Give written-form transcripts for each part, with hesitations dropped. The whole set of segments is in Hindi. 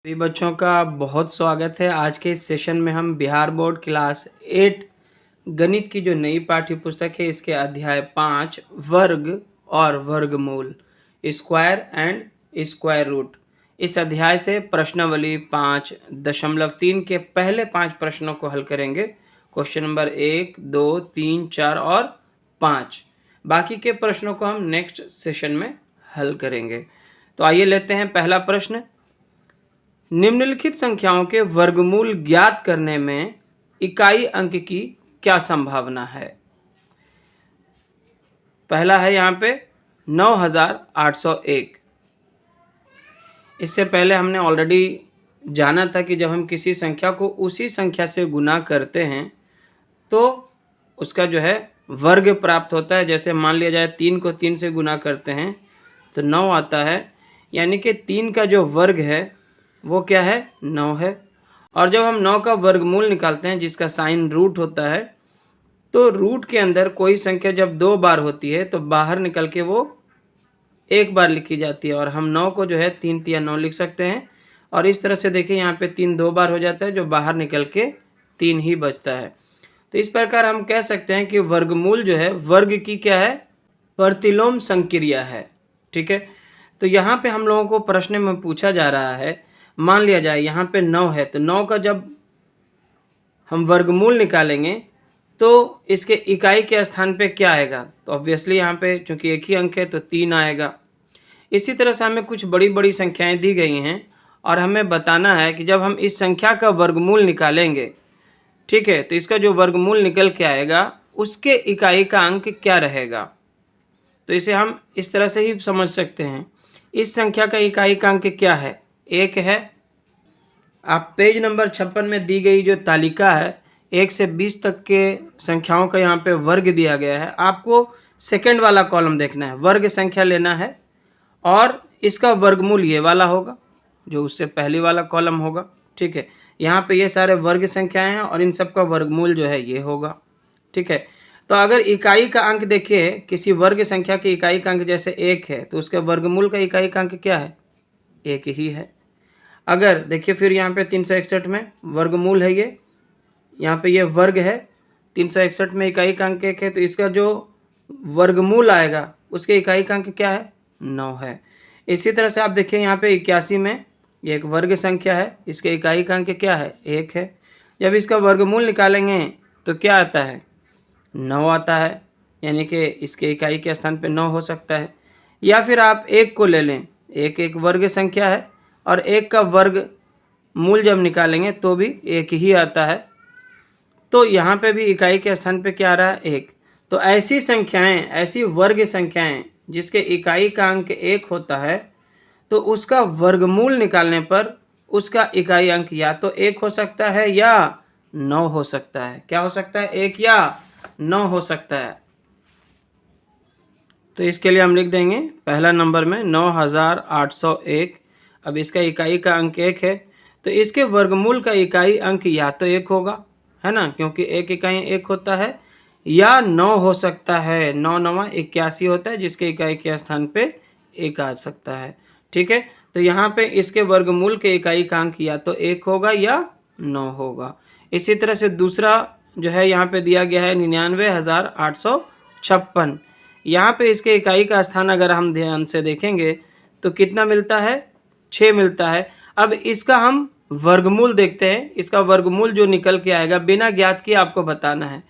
सभी बच्चों का बहुत स्वागत है। आज के इस सेशन में हम बिहार बोर्ड क्लास 8 गणित की जो नई पाठ्य पुस्तक है इसके अध्याय 5 वर्ग और वर्गमूल स्क्वायर एंड स्क्वायर रूट इस अध्याय से प्रश्नावली 5.3 के पहले 5 प्रश्नों को हल करेंगे। क्वेश्चन नंबर 1, 2, 3, 4 और 5। बाकी के प्रश्नों को हम नेक्स्ट सेशन में हल करेंगे। तो आइए लेते हैं पहला प्रश्न। निम्नलिखित संख्याओं के वर्गमूल ज्ञात करने में इकाई अंक की क्या संभावना है। पहला है यहाँ पे 9801। इससे पहले हमने ऑलरेडी जाना था कि जब हम किसी संख्या को उसी संख्या से गुना करते हैं तो उसका जो है वर्ग प्राप्त होता है। जैसे मान लिया जाए 3 को 3 से गुना करते हैं तो 9 आता है, यानी कि 3 का जो वर्ग है वो क्या है, 9 है। और जब हम 9 का वर्गमूल निकालते हैं जिसका साइन रूट होता है, तो रूट के अंदर कोई संख्या जब 2 बार होती है तो बाहर निकल के वो 1 बार लिखी जाती है। और हम 9 को जो है 3 तिया 9 लिख सकते हैं। और इस तरह से देखिए यहाँ पे 3 2 बार हो जाता है, जो बाहर निकल के 3 ही बचता है। तो इस प्रकार हम कह सकते हैं कि वर्गमूल जो है वर्ग की क्या है, प्रतिलोम संक्रिया है। ठीक है, तो यहाँ पे हम लोगों को प्रश्न में पूछा जा रहा है, मान लिया जाए यहाँ पे 9 है तो 9 का जब हम वर्गमूल निकालेंगे तो इसके इकाई के स्थान पे क्या आएगा, तो ऑब्वियसली यहाँ पे चूंकि एक ही अंक है तो 3 आएगा। इसी तरह से हमें कुछ बड़ी बड़ी संख्याएं दी गई हैं और हमें बताना है कि जब हम इस संख्या का वर्गमूल निकालेंगे, ठीक है, तो इसका जो वर्गमूल निकल के आएगा उसके इकाई का अंक क्या रहेगा। तो इसे हम इस तरह से ही समझ सकते हैं, इस संख्या का इकाई का अंक क्या है, 1 है। आप पेज नंबर 56 में दी गई जो तालिका है 1 से 20 तक के संख्याओं का यहाँ पे वर्ग दिया गया है। आपको सेकंड वाला कॉलम देखना है, वर्ग संख्या लेना है और इसका वर्गमूल ये वाला होगा जो उससे पहली वाला कॉलम होगा। ठीक है, यहाँ पे ये सारे वर्ग संख्याएं हैं और इन सब का वर्गमूल जो है ये होगा। ठीक है, तो अगर इकाई का अंक देखिए, किसी वर्ग संख्या की इकाई का अंक जैसे 1 है तो उसके वर्गमूल का इकाई का अंक क्या है, 1 ही है। अगर देखिए फिर यहाँ पे 361 में वर्गमूल है ये, यहाँ पे ये वर्ग है, 361 में इकाई का अंक 1 है, तो इसका जो वर्गमूल आएगा उसके इकाई का अंक क्या है, 9 है। इसी तरह से आप देखिए यहाँ पे 81 में ये एक वर्ग संख्या है, इसके इकाई का अंक क्या है, 1 है। जब इसका वर्गमूल निकालेंगे तो क्या आता है, 9 आता है, यानी कि इसके इकाई के स्थान पे 9 हो सकता है। या फिर आप 1 को ले लें, एक वर्ग संख्या है और 1 का वर्ग मूल जब निकालेंगे तो भी 1 ही आता है। तो यहाँ पे भी इकाई के स्थान पे क्या आ रहा है, 1। तो ऐसी संख्याएं, ऐसी वर्ग संख्याएं जिसके इकाई का अंक 1 होता है तो उसका वर्गमूल निकालने पर उसका इकाई अंक या तो 1 हो सकता है या 9 हो सकता है। क्या हो सकता है, 1 या 9 हो सकता है। तो इसके लिए हम लिख देंगे पहला नंबर में 9801। अब इसका इकाई का अंक 1 है तो इसके वर्गमूल का इकाई अंक या तो 1 होगा, है ना, क्योंकि एक इकाई 1 होता है, या 9 हो सकता है। 9 9 81 होता है जिसके इकाई के स्थान पे 1 आ सकता है। ठीक है, तो यहाँ पे इसके वर्गमूल के इकाई का अंक या तो 1 होगा या 9 होगा। इसी तरह से दूसरा जो है यहाँ पे दिया गया है 99,856। यहाँ पे इसके इकाई का स्थान अगर हम ध्यान से देखेंगे तो कितना मिलता है, 6 मिलता है। अब इसका हम वर्गमूल देखते हैं, इसका वर्गमूल जो निकल के आएगा बिना ज्ञात किए आपको बताना है,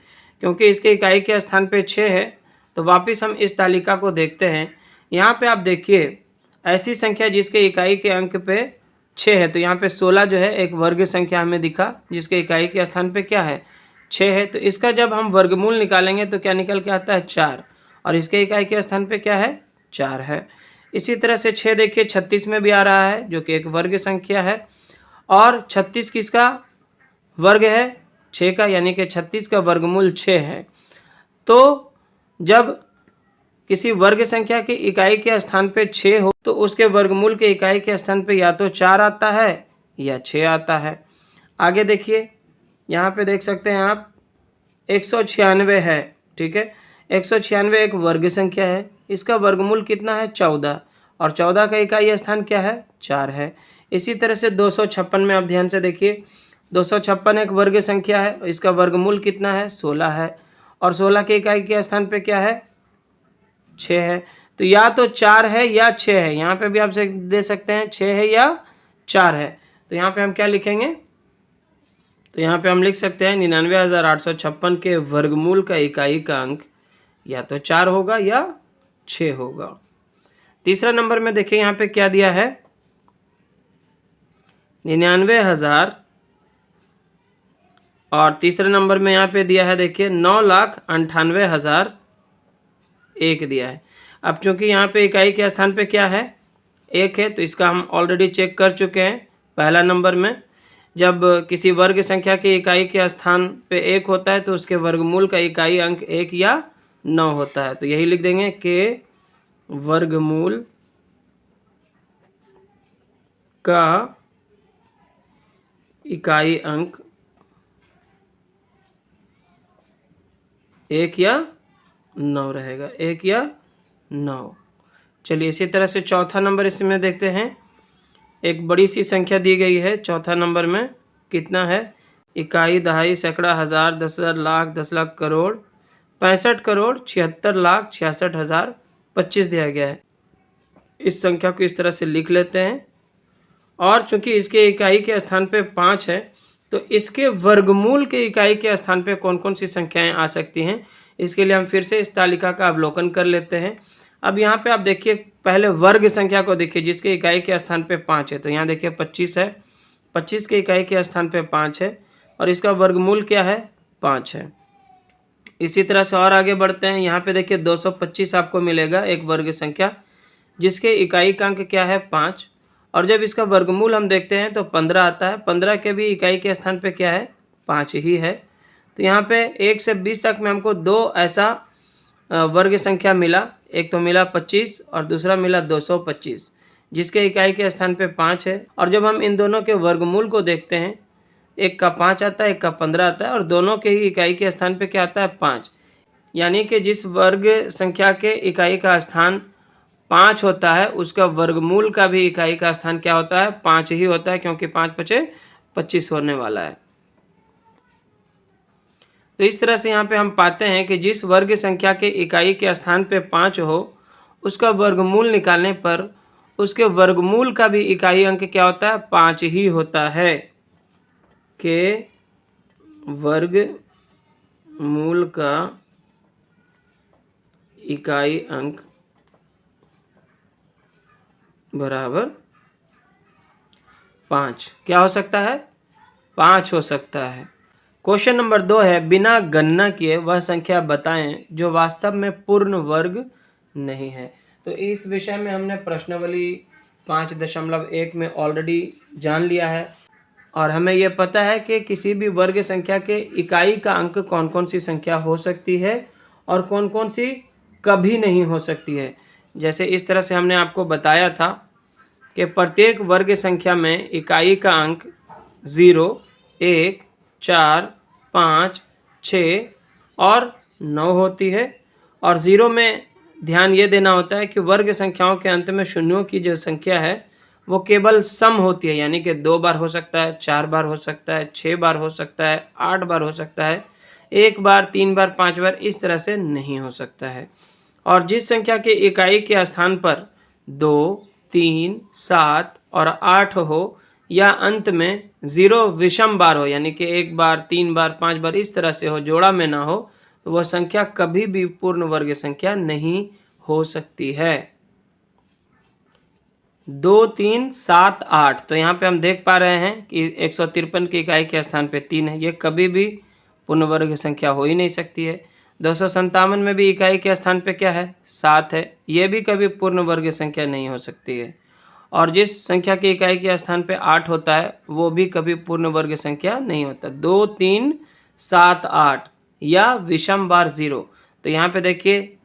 क्योंकि इसके इकाई के स्थान पे 6 है। तो वापस हम इस तालिका को देखते हैं। यहाँ पे आप देखिए ऐसी संख्या जिसके इकाई के अंक पे 6 है, तो यहाँ पे 16 जो है एक वर्ग संख्या हमें दिखा जिसके इकाई के स्थान पे क्या है, 6 है। तो इसका जब हम वर्गमूल निकालेंगे तो क्या निकल के आता है, 4, और इसके इकाई के स्थान पे क्या है, 4 है। इसी तरह से 6 देखिए 36 में भी आ रहा है जो कि एक वर्ग संख्या है, और 36 किसका वर्ग है, 6 का, यानी कि 36 का वर्गमूल 6 है। तो जब किसी वर्ग संख्या की इकाई के स्थान पे 6 हो तो उसके वर्गमूल के इकाई के स्थान पे या तो 4 आता है या 6 आता है। आगे देखिए यहाँ पे देख सकते हैं आप 196 है। ठीक है, 196 एक वर्ग संख्या है, इसका वर्गमूल कितना है, 14, और 14 का इकाई स्थान क्या है, 4 है। इसी तरह से 256 में आप ध्यान से देखिए, 256 एक वर्ग संख्या है, इसका वर्गमूल कितना है? 16 है, और 16 के इकाई के स्थान पे क्या है? 6 है। तो या तो 4 है या 6 है, यहाँ पे भी आप दे सकते हैं 6 है या 4 है। तो यहाँ पे हम क्या लिखेंगे? तो यहाँ पे हम लिख सकते हैं 99,856 के वर्गमूल का इकाई का अंक या तो 4 होगा या 6 होगा। तीसरा नंबर में देखिए यहाँ पे क्या दिया है? 99,000, और तीसरे नंबर में यहाँ पे दिया है देखिए 9,98,001 दिया है। अब चूंकि यहाँ पे इकाई के स्थान पे क्या है? 1 है, तो इसका हम ऑलरेडी चेक कर चुके हैं पहला नंबर में। जब किसी वर्ग संख्या की इकाई के स्थान पे 1 होता है तो उसके वर्गमूल का इकाई अंक 1 या 9 होता है। तो यही लिख देंगे के वर्गमूल का इकाई अंक 1 या 9 रहेगा, 1 या 9। चलिए इसी तरह से चौथा नंबर इसमें देखते हैं। एक बड़ी सी संख्या दी गई है चौथा नंबर में, कितना है? इकाई, दहाई, सैकड़ा, हज़ार, 10,000, लाख, 10 लाख, करोड़, 65 करोड़ 76 लाख 66,025 दिया गया है। इस संख्या को इस तरह से लिख लेते हैं, और चूंकि इसके इकाई के स्थान पे 5 है तो इसके वर्गमूल के इकाई के स्थान पे कौन कौन सी संख्याएं आ सकती हैं, इसके लिए हम फिर से इस तालिका का अवलोकन कर लेते हैं। अब यहाँ पे आप देखिए, पहले वर्ग संख्या को देखिए जिसके इकाई के स्थान पे 5 है। तो यहाँ देखिए 25 है, 25 के इकाई के स्थान पे 5 है, और इसका वर्गमूल क्या है? 5 है। इसी तरह से और आगे बढ़ते हैं। यहाँ पे देखिए 225 आपको मिलेगा, एक वर्ग संख्या जिसके इकाई का अंक क्या है? 5, और जब इसका वर्गमूल हम देखते हैं तो 15 आता है। 15 के भी इकाई के स्थान पे क्या है? 5 ही है। तो यहाँ पे 1 से 20 तक में हमको दो ऐसा वर्ग संख्या मिला, एक तो मिला 25 और दूसरा मिला 225, जिसके इकाई के स्थान पे 5 है। और जब हम इन दोनों के वर्गमूल को देखते हैं, एक का 5 आता है, एक का 15 आता है, और दोनों के ही इकाई के स्थान पे क्या आता है? 5। यानी कि जिस वर्ग संख्या के इकाई का स्थान 5 होता है उसका वर्गमूल का भी इकाई का स्थान क्या होता है? 5 ही होता है, क्योंकि 5 पचे 25 होने वाला है। तो इस तरह से यहाँ पे हम पाते हैं कि जिस वर्ग संख्या के इकाई के स्थान पे 5 हो उसका वर्गमूल निकालने पर उसके वर्गमूल का भी इकाई अंक क्या होता है? 5 ही होता है। के वर्गमूल का इकाई अंक बराबर 5 क्या हो सकता है? 5 हो सकता है। क्वेश्चन नंबर 2 है, बिना गणना किए वह संख्या बताएं जो वास्तव में पूर्ण वर्ग नहीं है। तो इस विषय में हमने प्रश्नावली 5.1 में ऑलरेडी जान लिया है, और हमें यह पता है कि किसी भी वर्ग संख्या के इकाई का अंक कौन कौन सी संख्या हो सकती है और कौन कौन सी कभी नहीं हो सकती है। जैसे इस तरह से हमने आपको बताया था कि प्रत्येक वर्ग संख्या में इकाई का अंक 0, 1, 4, 5, 6 और 9 होती है। और 0 में ध्यान ये देना होता है कि वर्ग संख्याओं के अंत में शून्यों की जो संख्या है वो केवल सम होती है, यानी कि 2 बार हो सकता है, 4 बार हो सकता है, 6 बार हो सकता है, 8 बार हो सकता है, 1 बार, 3 बार, 5 बार, इस तरह से नहीं हो सकता है। और जिस संख्या के इकाई के स्थान पर 2, 3, 7 और 8 हो या अंत में 0 विषम बार हो, यानी कि 1 बार, 3 बार, 5 बार इस तरह से हो, जोड़ा में ना हो, तो वह संख्या कभी भी पूर्ण वर्ग संख्या नहीं हो सकती है। 2, 3, 7, 8, तो यहाँ पे हम देख पा रहे हैं कि 153 की इकाई के स्थान पे 3 है, ये कभी भी पूर्ण वर्ग संख्या हो ही नहीं सकती है। 257 में भी इकाई के स्थान पे क्या है? 7 है, ये भी कभी पूर्ण वर्ग संख्या नहीं हो सकती है। और जिस संख्या की इकाई के स्थान पे 8 होता है वो भी कभी पूर्ण वर्ग संख्या नहीं होता। 2, 3, 7, 8 या विषम बार 0। तो यहाँ पे देखिए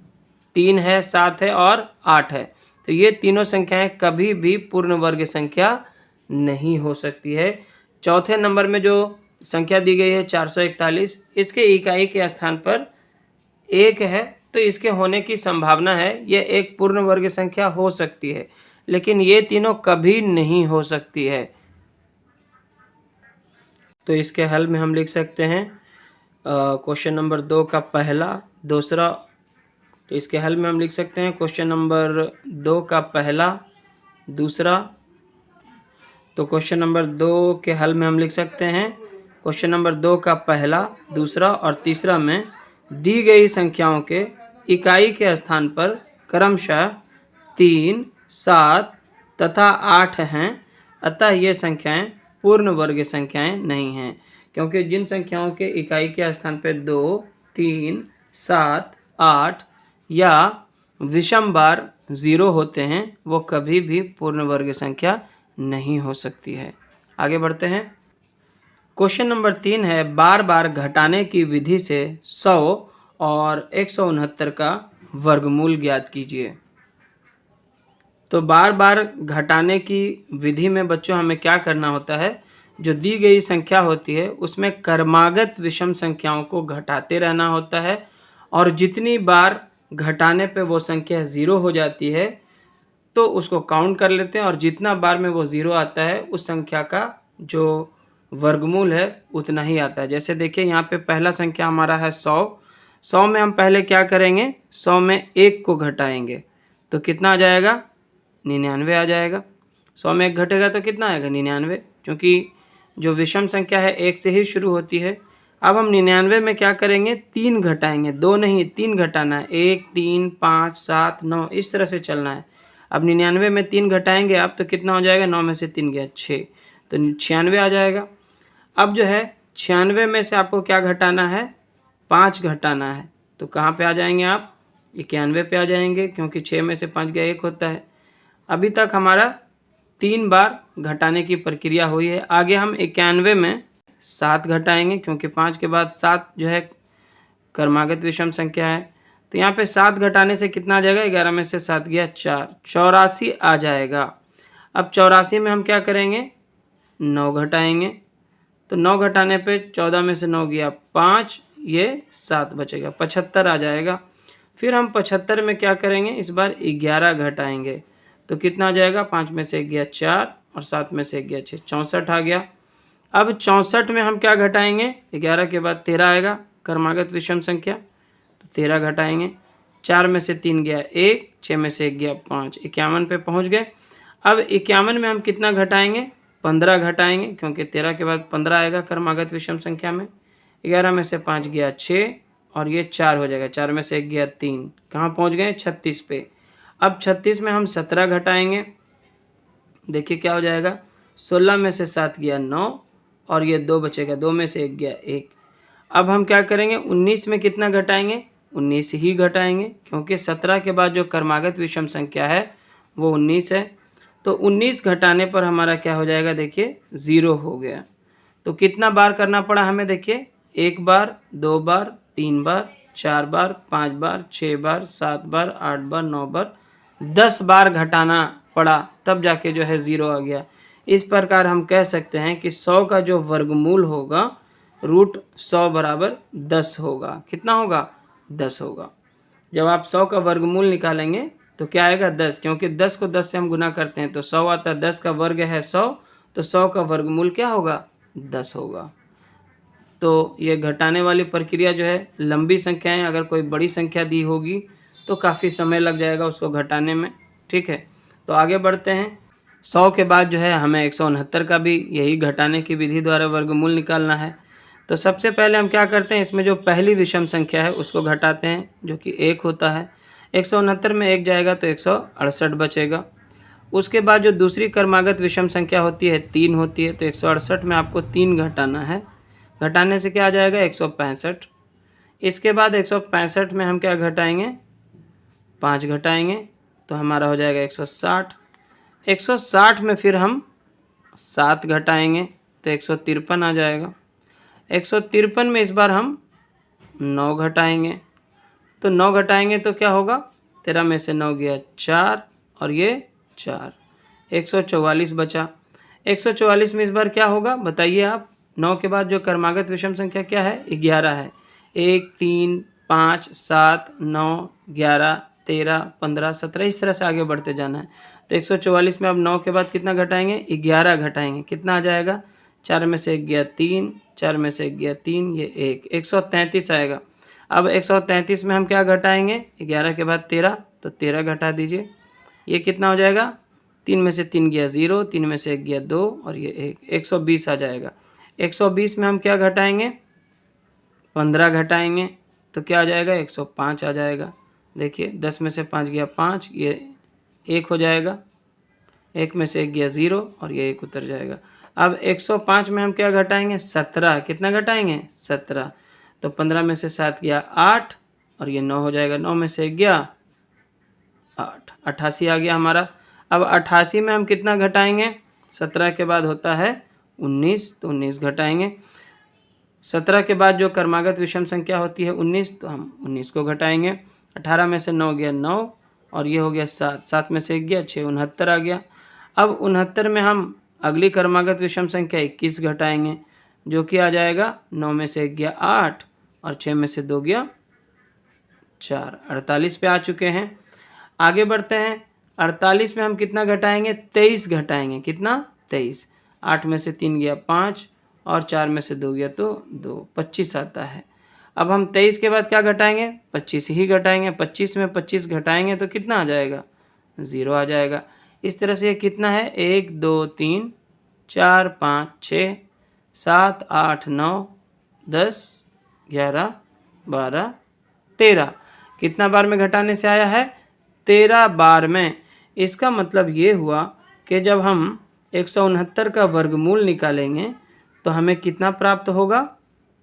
3 है, 7 है और 8 है, तो ये तीनों संख्याएं कभी भी पूर्ण वर्ग संख्या नहीं हो सकती है। चौथे नंबर में जो संख्या दी गई है 441, इसके इकाई के स्थान पर 1 है, तो इसके होने की संभावना है, यह एक पूर्ण वर्ग संख्या हो सकती है। लेकिन ये तीनों कभी नहीं हो सकती है। तो इसके हल में हम लिख सकते हैं क्वेश्चन नंबर 2 का पहला, दूसरा। तो इसके हल में हम लिख सकते हैं क्वेश्चन नंबर 2 का पहला, दूसरा। तो क्वेश्चन नंबर 2 के हल में हम लिख सकते हैं क्वेश्चन नंबर 2 का पहला, दूसरा और तीसरा में दी गई संख्याओं के इकाई के स्थान पर क्रमशः 3, 7 तथा 8 हैं, अतः ये संख्याएं पूर्ण वर्ग संख्याएं नहीं हैं। क्योंकि जिन संख्याओं के इकाई के स्थान पर 2, 3, 7, 8 या विषम बार 0 होते हैं, वो कभी भी पूर्ण वर्ग संख्या नहीं हो सकती है। आगे बढ़ते हैं। क्वेश्चन नंबर 3 है, बार बार घटाने की विधि से 100 और 169 का वर्गमूल ज्ञात कीजिए। तो बार बार घटाने की विधि में बच्चों हमें क्या करना होता है, जो दी गई संख्या होती है उसमें क्रमागत विषम संख्याओं को घटाते रहना होता है, और जितनी बार घटाने पे वो संख्या 0 हो जाती है तो उसको काउंट कर लेते हैं, और जितना बार में वो 0 आता है उस संख्या का जो वर्गमूल है उतना ही आता है। जैसे देखिए यहाँ पे पहला संख्या हमारा है 100। 100 में हम पहले क्या करेंगे, 100 में 1 को घटाएंगे तो कितना आ जाएगा, 99 आ जाएगा। 100 में 1 घटेगा तो कितना आएगा, 99, क्योंकि जो विषम संख्या है 1 से ही शुरू होती है। अब हम 99 में क्या करेंगे, 3 घटाएंगे, 2 नहीं 3 घटाना है, 1, 3, 5, 7, 9 इस तरह से चलना है। अब 99 में 3 घटाएंगे आप तो कितना हो जाएगा, 9 में से 3 गया 6, तो 96 आ जाएगा। अब जो है 96 में से आपको क्या घटाना है, 5 घटाना है, तो कहाँ पे आ जाएंगे आप, 91 पे आ जाएंगे, क्योंकि 6 में से 5 गया 1 होता है। अभी तक हमारा 3 बार घटाने की प्रक्रिया हुई है। आगे हम 91 में 7 घटाएंगे, क्योंकि 5 के बाद 7 जो है क्रमागत विषम संख्या है। तो यहाँ पे 7 घटाने से कितना आ जाएगा, 11 में से 7 गया 4, 84 आ जाएगा। अब 84 में हम क्या करेंगे, 9 घटाएंगे, तो 9 घटाने पे 14 में से 9 गया 5, ये 7 बचेगा, 75 आ जाएगा। फिर हम 75 में क्या करेंगे, इस बार 11 घटाएंगे, तो कितना आ जाएगा, 5 में से 1 गया 4 और 7 में से 1 गया 6, 64 आ गया। अब 64 में हम क्या घटाएंगे, 11 के बाद 13 आएगा, क्रमागत विषम संख्या, तो 13 घटाएंगे, 4 में से 3 गया 1, 6 में से 1 गया 5, 51 पे पहुंच गए। अब 51 में हम कितना घटाएंगे, 15 घटाएंगे, क्योंकि 13 के बाद 15 आएगा क्रमागत विषम संख्या में। 11 में से 5 गया 6 और ये 4 हो जाएगा, 4 में से 1 गया 3, कहाँ पहुंच गए, 36 पे। अब 36 में हम 17 घटाएंगे, देखिए क्या हो जाएगा, 16 में से 7 गया 9 और ये 2 बचेगा, 2 में से 1 गया 1। अब हम क्या करेंगे, 19 में कितना घटाएंगे, 19 ही घटाएंगे, क्योंकि 17 के बाद जो क्रमागत विषम संख्या है वो 19 है। तो 19 घटाने पर हमारा क्या हो जाएगा, देखिए 0 हो गया। तो कितना बार करना पड़ा हमें, देखिए 1 बार, 2 बार, 3 बार, 4 बार, 5 बार, 6 बार, 7 बार, 8 बार, 9 बार, 10 बार घटाना पड़ा, तब जाके जो है 0 आ गया। इस प्रकार हम कह सकते हैं कि 100 का जो वर्गमूल होगा √100 बराबर 10 होगा। कितना होगा, 10 होगा। जब आप 100 का वर्गमूल निकालेंगे तो क्या आएगा, 10, क्योंकि 10 को 10 से हम गुना करते हैं तो 100 आता है, 10 का वर्ग है 100, तो 100 का वर्गमूल क्या होगा, 10 होगा। तो ये घटाने वाली प्रक्रिया जो है, लंबी संख्याएं अगर कोई बड़ी संख्या दी होगी तो काफ़ी समय लग जाएगा उसको घटाने में, ठीक है। तो आगे बढ़ते हैं। 100 के बाद जो है हमें 169 का भी यही घटाने की विधि द्वारा वर्गमूल निकालना है। तो सबसे पहले हम क्या करते हैं, इसमें जो पहली विषम संख्या है उसको घटाते हैं, जो कि 1 होता है। 169 में 1 जाएगा तो 168 बचेगा। उसके बाद जो दूसरी क्रमागत विषम संख्या होती है 3 होती है, तो 168 में आपको 3 घटाना है, घटाने से क्या आ जाएगा, 165। इसके बाद 165 में हम क्या घटाएंगे, 5 घटाएंगे, तो हमारा हो जाएगा 160। 160 में फिर हम 7 घटाएंगे तो 153 आ जाएगा। 153 में इस बार हम 9 घटाएंगे, तो 9 घटाएंगे तो क्या होगा, 13 में से 9 गया 4 और ये 4, 144 बचा। 144 में इस बार क्या होगा बताइए आप, 9 के बाद जो क्रमागत विषम संख्या क्या है, 11 है। 1, 3, 5, 7, 9, 11, 13, 15, 17 इस तरह से आगे बढ़ते जाना है। तो 144 में अब 9 के बाद कितना घटाएंगे, 11 घटाएंगे, कितना आ जाएगा, 4 में से 1 गया 3, 4 में से 1 गया 3, ये 1, 133 आएगा। अब 133 में हम क्या घटाएंगे, 11 के बाद 13, तो 13 घटा दीजिए, ये कितना हो जाएगा, 3 में से 3 गया 0, 3 में से 1 गया 2 और ये 1, 120 आ जाएगा। 120 में हम क्या घटाएंगे, 15 घटाएंगे, तो क्या आ जाएगा, 105 आ जाएगा। देखिए 10 में से 5 गया 5, ये 1 हो जाएगा, 1 में से 1 गया 0 और ये 1 उतर जाएगा। अब 105 में हम क्या घटाएंगे, 17, कितना घटाएंगे, 17, तो 15 में से 7 गया 8 और ये 9 हो जाएगा, 9 में से 1 गया 8, 88 आ गया हमारा। अब 88 में हम कितना घटाएंगे, 17 के बाद होता है 19, तो 19 घटाएंगे। 17 के बाद जो क्रमागत विषम संख्या होती है 19, तो हम 19 को घटाएंगे। 18 में से 9 गया 9 और ये हो गया 7, 7 में से 1 गया 6, 69 आ गया। अब 69 में हम अगली क्रमागत विषम संख्या 21 घटाएंगे, जो कि आ जाएगा 9 में से 1 गया 8 और 6 में से 2 गया 4, 48 पे आ चुके हैं। आगे बढ़ते हैं, 48 में हम कितना घटाएंगे, 23 घटाएंगे, कितना, 23, 8 में से 3 गया 5 और 4 में से 2 गया तो 2, 25 आता है। अब हम 23 के बाद क्या घटाएंगे, 25 ही घटाएंगे, 25 में 25 घटाएंगे तो कितना आ जाएगा, 0 आ जाएगा। इस तरह से ये कितना है, 1 2 3 4 5 6 7 8 9 10 11 12 13, कितना बार में घटाने से आया है, 13 बार में। इसका मतलब ये हुआ कि जब हम 169 का वर्गमूल निकालेंगे तो हमें कितना प्राप्त होगा,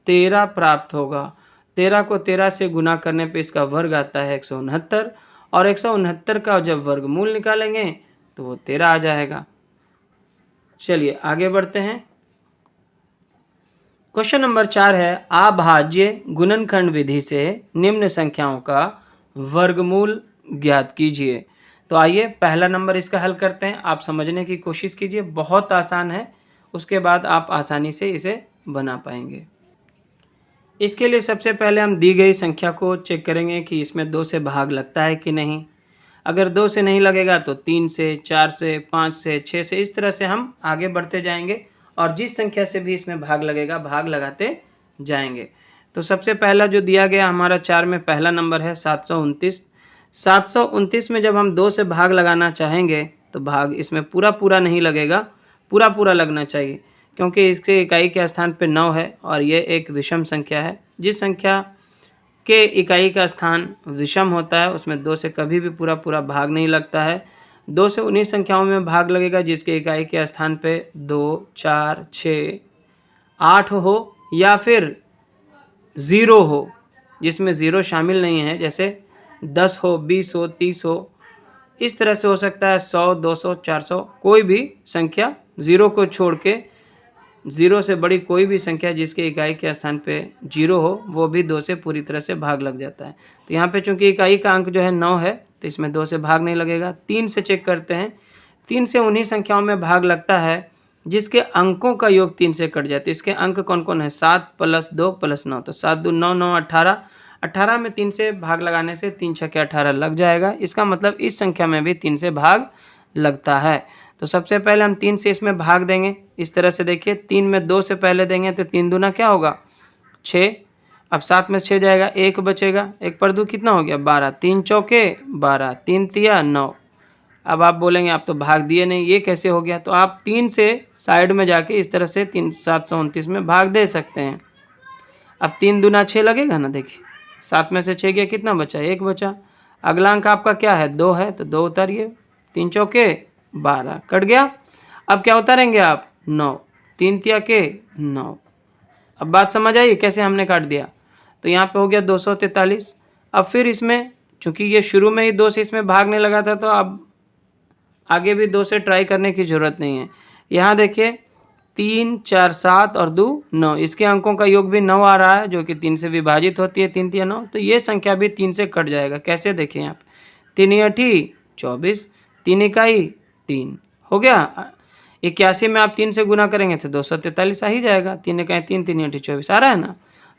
13 प्राप्त होगा। 13 को 13 से गुना करने पे इसका वर्ग आता है 169 और 169 का जब वर्गमूल निकालेंगे तो वो 13 आ जाएगा। चलिए आगे बढ़ते हैं। क्वेश्चन नंबर 4 है, अभाज्य गुणनखंड विधि से निम्न संख्याओं का वर्गमूल ज्ञात कीजिए। तो आइए पहला नंबर इसका हल करते हैं। आप समझने की कोशिश कीजिए, बहुत आसान है, उसके बाद आप आसानी से इसे बना पाएंगे। इसके लिए सबसे पहले हम दी गई संख्या को चेक करेंगे कि इसमें 2 से भाग लगता है कि नहीं। अगर 2 से नहीं लगेगा तो 3 से, 4 से, 5 से, 6 से, इस तरह से हम आगे बढ़ते जाएंगे और जिस संख्या से भी इसमें भाग लगेगा भाग लगाते जाएंगे। तो सबसे पहला जो दिया गया हमारा 4 में पहला नंबर है 729। 729 में जब हम 2 से भाग लगाना चाहेंगे तो भाग इसमें पूरा पूरा नहीं लगेगा, पूरा पूरा लगना चाहिए, क्योंकि इसके इकाई के स्थान पे 9 है और ये एक विषम संख्या है। जिस संख्या के इकाई का स्थान विषम होता है उसमें 2 से कभी भी पूरा पूरा भाग नहीं लगता है। 2 से उन्हीं संख्याओं में भाग लगेगा जिसके इकाई के स्थान पे 2, 4, 6, 8 हो या फिर 0 हो, जिसमें 0 शामिल नहीं है, जैसे 10 हो, 20 हो, 30 हो, इस तरह से हो सकता है 100, 200, 400, कोई भी संख्या 0 को छोड़ के, 0 से बड़ी कोई भी संख्या जिसके इकाई के स्थान पे 0 हो वो भी 2 से पूरी तरह से भाग लग जाता है। तो यहाँ पे चूंकि इकाई का अंक जो है 9 है तो इसमें 2 से भाग नहीं लगेगा। 3 से चेक करते हैं। 3 से उन्हीं संख्याओं में भाग लगता है जिसके अंकों का योग 3 से कट जाते हैं। इसके अंक कौन कौन है, 7 + 2 + 9, तो 7 2 9 9 18, 18 में 3 से भाग लगाने से 3 6 18 लग जाएगा। इसका मतलब इस संख्या में भी 3 से भाग लगता है। तो सबसे पहले हम 3 से इसमें भाग देंगे। इस तरह से देखिए, 3 में 2 से पहले देंगे तो 3 दूना क्या होगा, 6। अब 7 में 6 जाएगा, 1 बचेगा, 1 पर 2 कितना हो गया, 12, 3 चौके 12, 3 तिया 9। अब आप बोलेंगे आप तो भाग दिए नहीं, ये कैसे हो गया। तो आप 3 से साइड में जाके इस तरह से 729 में भाग दे सकते हैं। अब 3 दूना 6 लगेगा ना, देखिए 7 में से 6 गया, कितना बचा, 1 बचा। अगला अंक आपका क्या है, 2 है, तो 2 उतारिए, 3 चौके 12, कट गया। अब क्या उतारेंगे आप, 9, 3 तिया के 9। अब बात समझ आई कैसे हमने काट दिया। तो यहाँ पे हो गया 243। अब फिर इसमें चूंकि ये शुरू में ही 2 से इसमें भागने लगा था तो अब आगे भी 2 से ट्राई करने की ज़रूरत नहीं है। यहाँ देखिए 3 4 7 और 2 9, इसके अंकों का योग भी 9 आ रहा है जो कि 3 से विभाजित होती है, 3 तिया 9, तो ये संख्या भी 3 से कट जाएगा। कैसे देखिए यहाँ पे 3 8 24, 3 इकाई 3 हो गया। 81 में आप 3 से गुना करेंगे तो 243 आ ही जाएगा। 3 इकाई 3, 3 8 24 आ रहा है ना,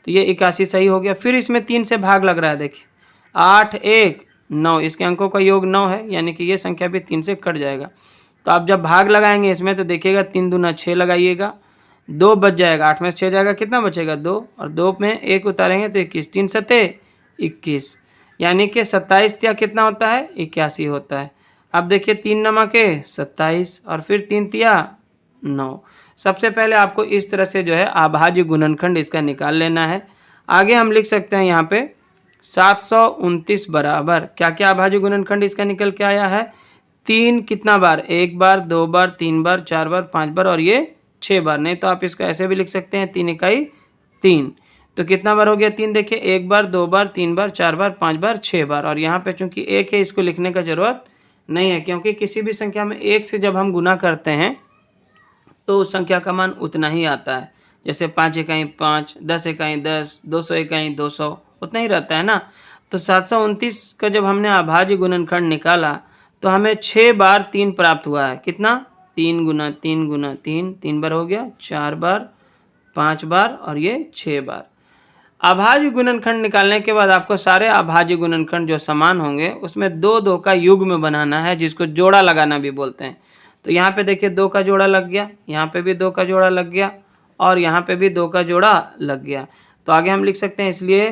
तो ये 81 सही हो गया। फिर इसमें 3 से भाग लग रहा है, देखिए 8 1 9, इसके अंकों का योग 9 है, यानी कि ये संख्या भी 3 से कट जाएगा। तो आप जब भाग लगाएंगे इसमें तो देखिएगा 3 दूना 6 लगाइएगा, 2 बच जाएगा, 8 में से 6 जाएगा, कितना बचेगा 2, और 2 में 1 उतारेंगे तो 21, 3 सते 21, यानी कि 27 तिया कितना होता है 81 होता है। अब देखिए 3 नमके 27 और फिर 3 तिया 9। सबसे पहले आपको इस तरह से जो है अभाज्य गुणनखंड इसका निकाल लेना है। आगे हम लिख सकते हैं यहाँ पे 729 बराबर क्या क्या अभाज्य गुणनखंड इसका निकल के आया है, 3 कितना बार, 1 बार, 2 बार, 3 बार, 4 बार, 5 बार और ये 6 बार। नहीं तो आप इसको ऐसे भी लिख सकते हैं 3 इकाई 3। तो कितना बार हो गया 3, देखिए 1 बार, 2 बार, 3 बार, 4 बार, 5 बार, 6 बार। और यहाँ पे चूंकि 1 है इसको लिखने का जरूरत नहीं है, क्योंकि किसी भी संख्या में 1 से जब हम गुना करते हैं तो उस संख्या का मान उतना ही आता है। जैसे 5 इकाई 5, 10 इकाई 10, 200 इकाई 200, उतना ही रहता है ना। तो 729 का जब हमने अभाज्य गुणनखंड निकाला तो हमें 6 बार 3 प्राप्त हुआ है। कितना, 3 गुना 3 गुना 3, 3 बार हो गया, 4 बार, 5 बार और ये 6 बार। अभाज्य गुणनखंड निकालने के बाद आपको सारे अभाज्य गुणनखंड जो समान होंगे उसमें 2 2 का युग्म बनाना है, जिसको जोड़ा लगाना भी बोलते हैं। तो यहाँ पे देखिए 2 का जोड़ा लग गया, यहाँ पे भी 2 का जोड़ा लग गया और यहाँ पे भी 2 का जोड़ा लग गया। तो आगे हम लिख सकते हैं इसलिए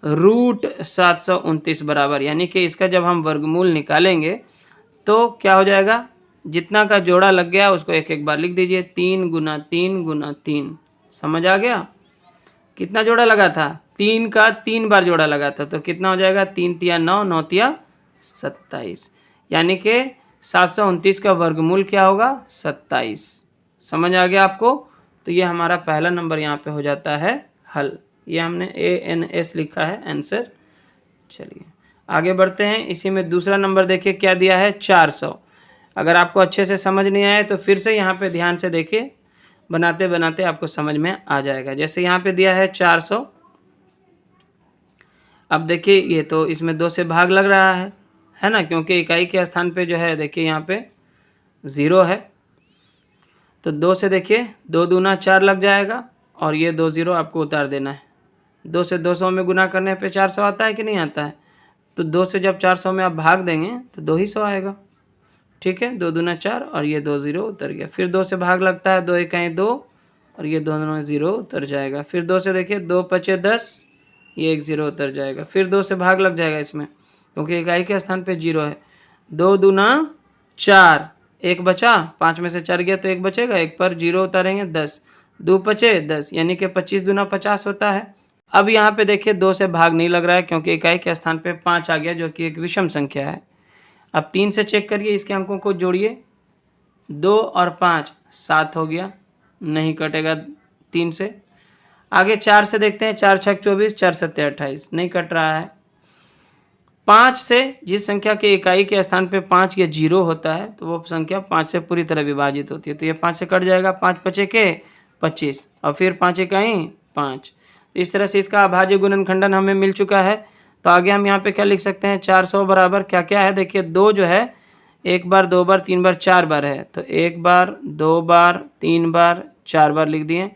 √729 बराबर, यानी कि इसका जब हम वर्गमूल निकालेंगे तो क्या हो जाएगा, जितना का जोड़ा लग गया उसको एक एक बार लिख दीजिए, 3 गुना 3 गुना 3। समझ आ गया, कितना जोड़ा लगा था, 3 का 3 बार जोड़ा लगा था। तो कितना हो जाएगा, 3 तिया 9, 9 तिया 27, यानी कि 729 का वर्गमूल क्या होगा 27। समझ आ गया आपको। तो ये हमारा पहला नंबर यहाँ पे हो जाता है हल। ये हमने ANS लिखा है आंसर। चलिए आगे बढ़ते हैं। इसी में दूसरा नंबर देखिए क्या दिया है 400। अगर आपको अच्छे से समझ नहीं आए तो फिर से यहाँ पे ध्यान से देखिए, बनाते बनाते आपको समझ में आ जाएगा। जैसे यहाँ पे दिया है 400, अब देखिए ये तो इसमें 2 से भाग लग रहा है ना, क्योंकि इकाई के स्थान पे जो है देखिए यहाँ पे 0 है। तो 2 से देखिए 2 दूना 4 लग जाएगा और ये 2 0 आपको उतार देना है। 2 से 200 में गुना करने पे 400 आता है कि नहीं आता है। तो 2 से जब 400 में आप भाग देंगे तो 2 ही 100 आएगा। ठीक है, 2 दूना 4 और ये 2 0 उतर गया। फिर 2 से भाग लगता है, 2 इकाई 2 और ये दोनों 0 उतर जाएगा। फिर 2 से देखिए 2 पचे 10, ये 1 0 उतर जाएगा। फिर 2 से भाग लग जाएगा इसमें, क्योंकि इकाई के स्थान पे 0 है। 2 दूना 4, 1 बचा, 5 में से 4 गया तो 1 बचेगा, 1 पर 0 उतारेंगे 10, 2 पचे 10, यानी कि 25 दूना 50 होता है। अब यहाँ पे देखिए 2 से भाग नहीं लग रहा है, क्योंकि इकाई के स्थान पे 5 आ गया, जो कि एक विषम संख्या है। अब 3 से चेक करिए, इसके अंकों को जोड़िए, 2 और 5 7 हो गया, नहीं कटेगा 3 से। आगे 4 से देखते हैं, 4 छक 24, 4 सत्ते 28, नहीं कट रहा है। 5 से जिस संख्या के इकाई के स्थान पे 5 या 0 होता है तो वो संख्या 5 से पूरी तरह विभाजित होती है। तो ये 5 से कट जाएगा, 5 पचे के 25 और फिर 5 इकाई 5। इस तरह से इसका अभाज्य गुणनखंडन हमें मिल चुका है। तो आगे हम यहाँ पे क्या लिख सकते हैं, 400 बराबर क्या क्या है, देखिए 2 जो है 1 बार 2 बार 3 बार 4 बार है। तो 1 बार 2 बार 3 बार 4 बार लिख दिए।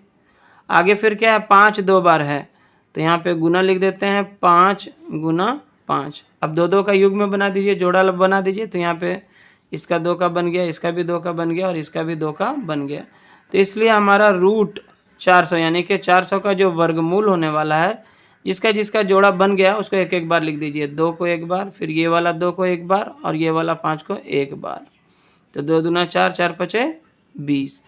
आगे फिर क्या है, 5 2 बार है, तो यहाँ पे गुना लिख देते हैं, 5 गुना 5। अब 2 2 का युग्म बना दीजिए, जोड़ा बना दीजिए। तो यहाँ पे इसका 2 का बन गया, इसका भी 2 का बन गया और इसका भी 2 का बन गया। तो इसलिए हमारा √400 यानी कि 400 का जो वर्गमूल होने वाला है, जिसका जिसका जोड़ा बन गया उसको एक एक बार लिख दीजिए। 2 को 1 बार, फिर ये वाला 2 को 1 बार और ये वाला 5 को 1 बार। तो 2 दूना 4, 4 पचे 20।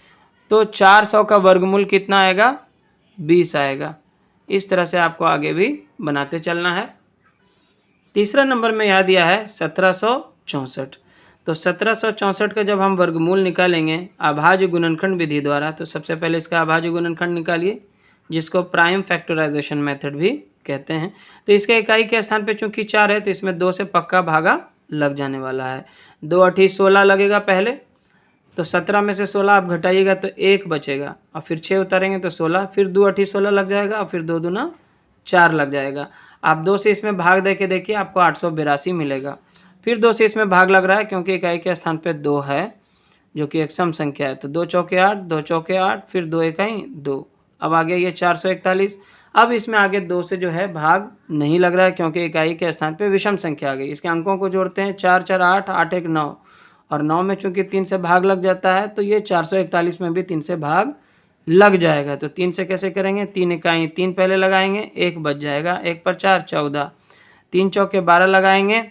तो 400 का वर्गमूल कितना आएगा, 20 आएगा। इस तरह से आपको आगे भी बनाते चलना है। तीसरा नंबर में यहाँ दिया है 1764। तो 1764 का जब हम वर्गमूल निकालेंगे अभाज्य गुणनखंड विधि द्वारा, तो सबसे पहले इसका अभाज्य गुणनखंड निकालिए, जिसको प्राइम फैक्टराइजेशन मेथड भी कहते हैं। तो इसके इकाई के स्थान पे चूंकि 4 है तो इसमें 2 से पक्का भागा लग जाने वाला है। 2 8 16 लगेगा पहले, तो 17 में से 16 आप घटाइएगा तो 1 बचेगा और फिर 6 उतारेंगे तो 16, फिर 2 8 16 लग जाएगा और फिर 2 दूना 4 लग जाएगा। आप 2 से इसमें भाग दे के देखिए, आपको 882 मिलेगा। फिर 2 से इसमें भाग लग रहा है, क्योंकि इकाई के स्थान पे 2 है जो कि एक सम संख्या है। तो 2 चौके 8, 2 चौके 8, फिर 2 इकाई 2। अब आ गया ये 441। अब इसमें आगे 2 से जो है भाग नहीं लग रहा है क्योंकि इकाई के स्थान पे विषम संख्या आ गई। इसके अंकों को जोड़ते हैं, 4 4 8, 8 1 9 और 9 में चूंकि 3 से भाग लग जाता है तो ये 441 में भी 3 से भाग लग जाएगा। तो 3 से कैसे करेंगे, 3 इकाई 3 पहले लगाएंगे, 1 बच जाएगा, 1 पर 4 14, 3 चौके 12 लगाएंगे,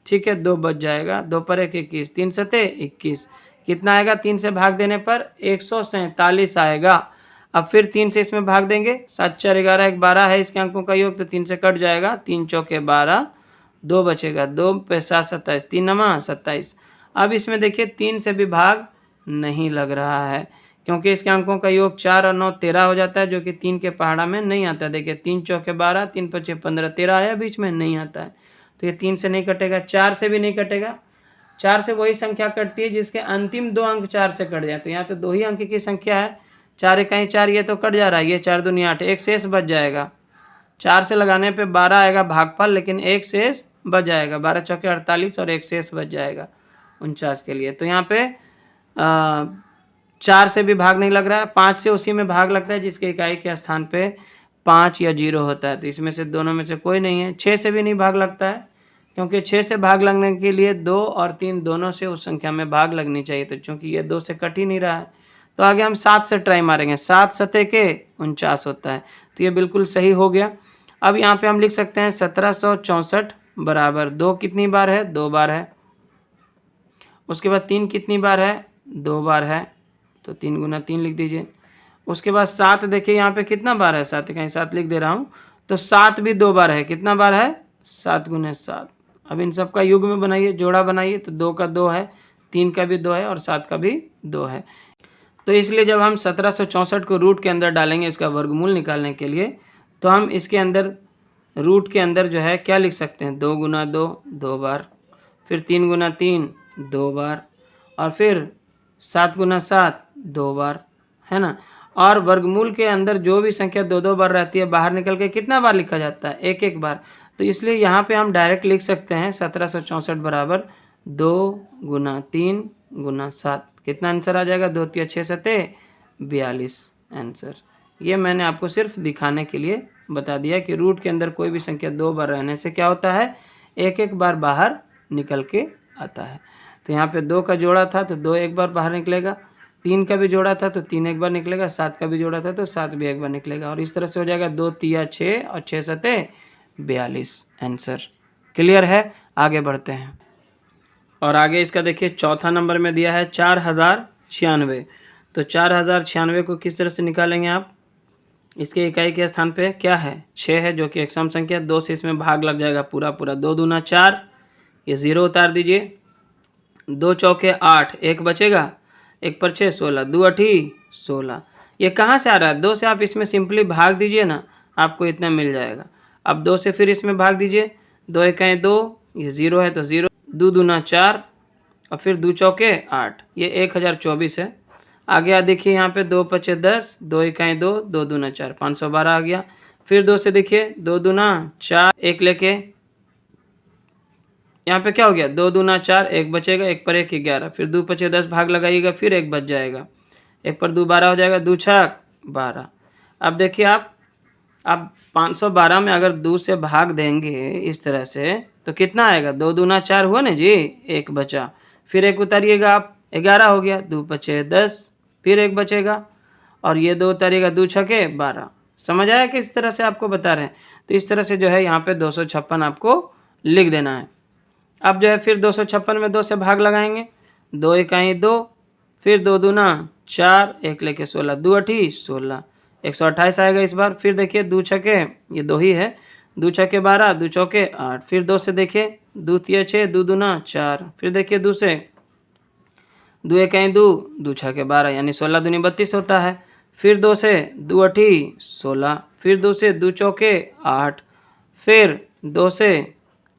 ठीक है, 2 बच जाएगा, 2 पर 1 21, 3 सते 21, कितना आएगा 3 से भाग देने पर 147 आएगा। अब फिर 3 से इसमें भाग देंगे, 7 4 11 1 12 है इसके अंकों का योग, तो 3 से कट जाएगा, 3 चौके 12, 2 बचेगा, 2 पे 7 27, 3 नमा 27। अब इसमें देखिए 3 से भी भाग नहीं लग रहा है क्योंकि इसके अंकों का योग 4 और 9 13 हो जाता है, जो कि 3 के पहाड़ा में नहीं आता है। देखिए 3 चौके 12, 3 पचे 15, 13 आया, बीच में नहीं आता है, तो ये 3 से नहीं कटेगा, 4 से भी नहीं कटेगा। 4 से वही संख्या कटती है जिसके अंतिम 2 अंक 4 से कट जाए, तो यहाँ तो 2 ही अंक की संख्या है, 4 इकाई 4, ये तो कट जा रहा है, ये 4 दूनी 8, एक शेष बच जाएगा। 4 से लगाने पे 12 आएगा भागफल, लेकिन एक शेष बच जाएगा, 12 चौके 48 और एक शेष बच जाएगा 49 के लिए। तो यहाँ पे 4 से भी भाग नहीं लग रहा है, 5 से उसी में भाग लगता है जिसके इकाई के स्थान पे 5 या 0 होता है, तो इसमें से दोनों में से कोई नहीं है। 6 से भी नहीं भाग लगता है क्योंकि 6 से भाग लगने के लिए 2 और 3 दोनों से उस संख्या में भाग लगनी चाहिए, तो चूंकि ये 2 से कट ही नहीं रहा है तो आगे हम 7 से ट्राई मारेंगे, 7 सते के 49 होता है, तो ये बिल्कुल सही हो गया। अब यहाँ पे हम लिख सकते हैं 1764 बराबर 2 कितनी बार है, 2 बार है। उसके बाद 3 कितनी बार है, 2 बार है, तो 3 गुना 3 लिख दीजिए। उसके बाद 7 देखिए यहाँ पे कितना बार है, 7 कहीं 7 लिख दे रहा हूँ, तो 7 भी 2 बार है, कितना बार है, 7 गुने 7। अब इन सब का युग्म बनाइए, जोड़ा बनाइए, तो 2 का 2 है, 3 का भी 2 है और 7 का भी 2 है। तो इसलिए जब हम 1764 को रूट के अंदर डालेंगे इसका वर्गमूल निकालने के लिए, तो हम इसके अंदर रूट के अंदर जो है क्या लिख सकते हैं, 2 गुना 2 2 बार, फिर 3 गुना 3 2 बार, और फिर 7 गुना 7 2 बार, है ना। और वर्गमूल के अंदर जो भी संख्या 2 2 बार रहती है बाहर निकल के कितना बार लिखा जाता है, 1 1 बार। तो इसलिए यहाँ पे हम डायरेक्ट लिख सकते हैं 1764 बराबर 2 गुना 3 गुना 7, कितना आंसर आ जाएगा, 2 3 6 सते 42 आंसर। ये मैंने आपको सिर्फ दिखाने के लिए बता दिया कि रूट के अंदर कोई भी संख्या 2 बार रहने से क्या होता है, 1 1 बार बाहर निकल के आता है। तो यहाँ पे 2 का जोड़ा था तो 2 एक बार बाहर निकलेगा, 3 का भी जोड़ा था तो 3 एक बार निकलेगा, 7 का भी जोड़ा था तो 7 भी एक बार निकलेगा, और इस तरह से हो जाएगा 2 3 6 और 6 सते 42 आंसर। क्लियर है, आगे बढ़ते हैं। और आगे इसका देखिए चौथा नंबर में दिया है 4096, तो 4096 को किस तरह से निकालेंगे आप, इसके इकाई के स्थान पे क्या है, 6 है जो कि एक सम संख्या, 2 से इसमें भाग लग जाएगा पूरा पूरा, 2 दूना 4, ये 0 उतार दीजिए, 2 चौके 8, 1 बचेगा, 1 पर 6 16, 2 8 16, ये कहाँ से आ रहा है, 2 से आप इसमें सिंपली भाग दीजिए ना, आपको इतना मिल जाएगा। अब 2 से फिर इसमें भाग दीजिए, 2 इकाई 2, ये 0 है तो 0, 2 दूना 4 और फिर 2 चौके 8, ये 1024 है। आगे देखिए यहाँ पे 2 पचे 10, 2 इकाई 2, 2 दूना 4, 512 आ गया। फिर 2 से देखिए 2 दूना 4, 1 लेके यहाँ पे क्या हो गया, 2 दूना 4, 1 बचेगा, 1 पर 1 11, फिर 2 पचे 10 भाग लगाइएगा, फिर 1 बच जाएगा, 1 पर 2 12 हो जाएगा, 2 छक 12। अब देखिए आप, अब 512 में अगर 2 से भाग देंगे इस तरह से तो कितना आएगा, 2 दूना 4 हुआ ना जी, 1 बचा, फिर 1 उतारिएगा आप, 11 हो गया, 2 पचे 10, फिर 1 बचेगा और ये 2 उतारिएगा, 2 छके 12। समझ आया कि इस तरह से आपको बता रहे हैं, तो इस तरह से जो है यहाँ पे 256 आपको लिख देना है। अब जो है फिर 256 में 2 से भाग लगाएंगे, 2 इकाई 2, फिर 2 दूना 4, 1 लेके 16, 2 8 16, 128 आएगा इस बार। फिर देखिए 2 छके, ये 2 ही है, 2 छके 12, 2 चौके 8, फिर 2 से देखिए 2 3 6, 2 दूना 4, फिर देखिए 2 से 2 इकाई 2, 2 छके 12 यानी 16 दूनी 32 होता है। फिर 2 से 2 8 16, फिर 2 से 2 चौके 8, फिर 2 से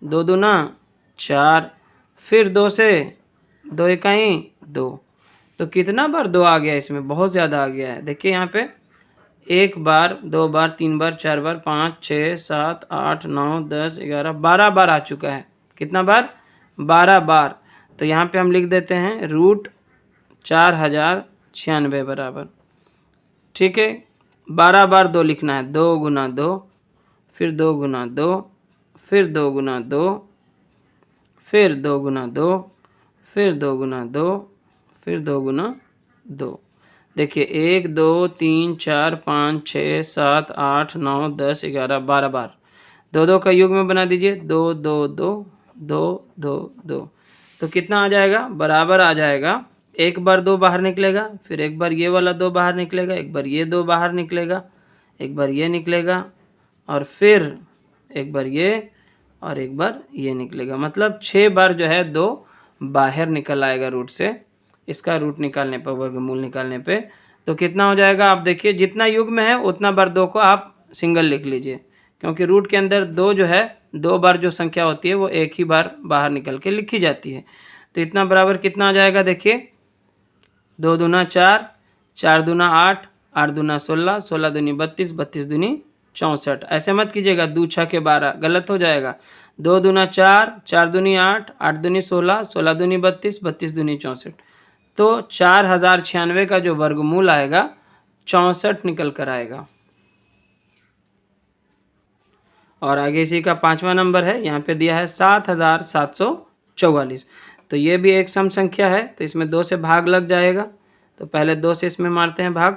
2 दूना 4, फिर 2 से 2 इकाई 2, तो कितना बार 2 आ गया, इसमें बहुत ज़्यादा आ गया है। देखिए यहाँ पे 1 बार, 2 बार, 3 बार, 4 बार, 5 6 7 8 9 10 11 12 बार आ चुका है। कितना बार, 12 बार। तो यहाँ पे हम लिख देते हैं रूट 4096 बराबर, ठीक है। 12 बार 2 लिखना है। 2 गुना 2, फिर 2 गुना 2, फिर 2 गुना 2, फिर 2 गुना 2, फिर 2 गुना 2, फिर 2 गुना 2। देखिए 1 2 3 4 5 6 7 8 9 10 11 12 बार 2 का युग्म बना दीजिए। 2 2 2 2 2 2 तो कितना आ जाएगा? बराबर आ जाएगा। एक बार 2 बाहर निकलेगा, फिर एक बार ये वाला 2 बाहर निकलेगा, एक बार ये 2 बाहर निकलेगा, एक बार ये निकलेगा, और फिर एक बार ये और एक बार ये निकलेगा। मतलब 6 बार जो है 2 बाहर निकल आएगा रूट से, इसका रूट निकालने पर, वर्गमूल निकालने पे। तो कितना हो जाएगा आप देखिए, जितना युग्म है उतना बार 2 को आप सिंगल लिख लीजिए, क्योंकि रूट के अंदर 2 जो है 2 बार जो संख्या होती है वो एक ही बार बाहर निकल के लिखी जाती है। तो इतना बराबर कितना आ जाएगा? देखिए 2 दूना 4, 4 दूना 8, 8 दूना 16, 16 दूनी 32, 32 दूनी 64। ऐसे मत कीजिएगा 2 6 के 12, गलत हो जाएगा। 2 दूना 4, 4 दूनी 8, 8 दूनी 16, 16 दूनी 32, 32 दूनी 64। तो 4096 का जो वर्गमूल आएगा 64 निकल कर आएगा। और आगे इसी का 5वां नंबर है, यहाँ पे दिया है 7744। तो ये भी एक सम संख्या है, तो इसमें 2 से भाग लग जाएगा। तो पहले 2 से इसमें मारते हैं भाग।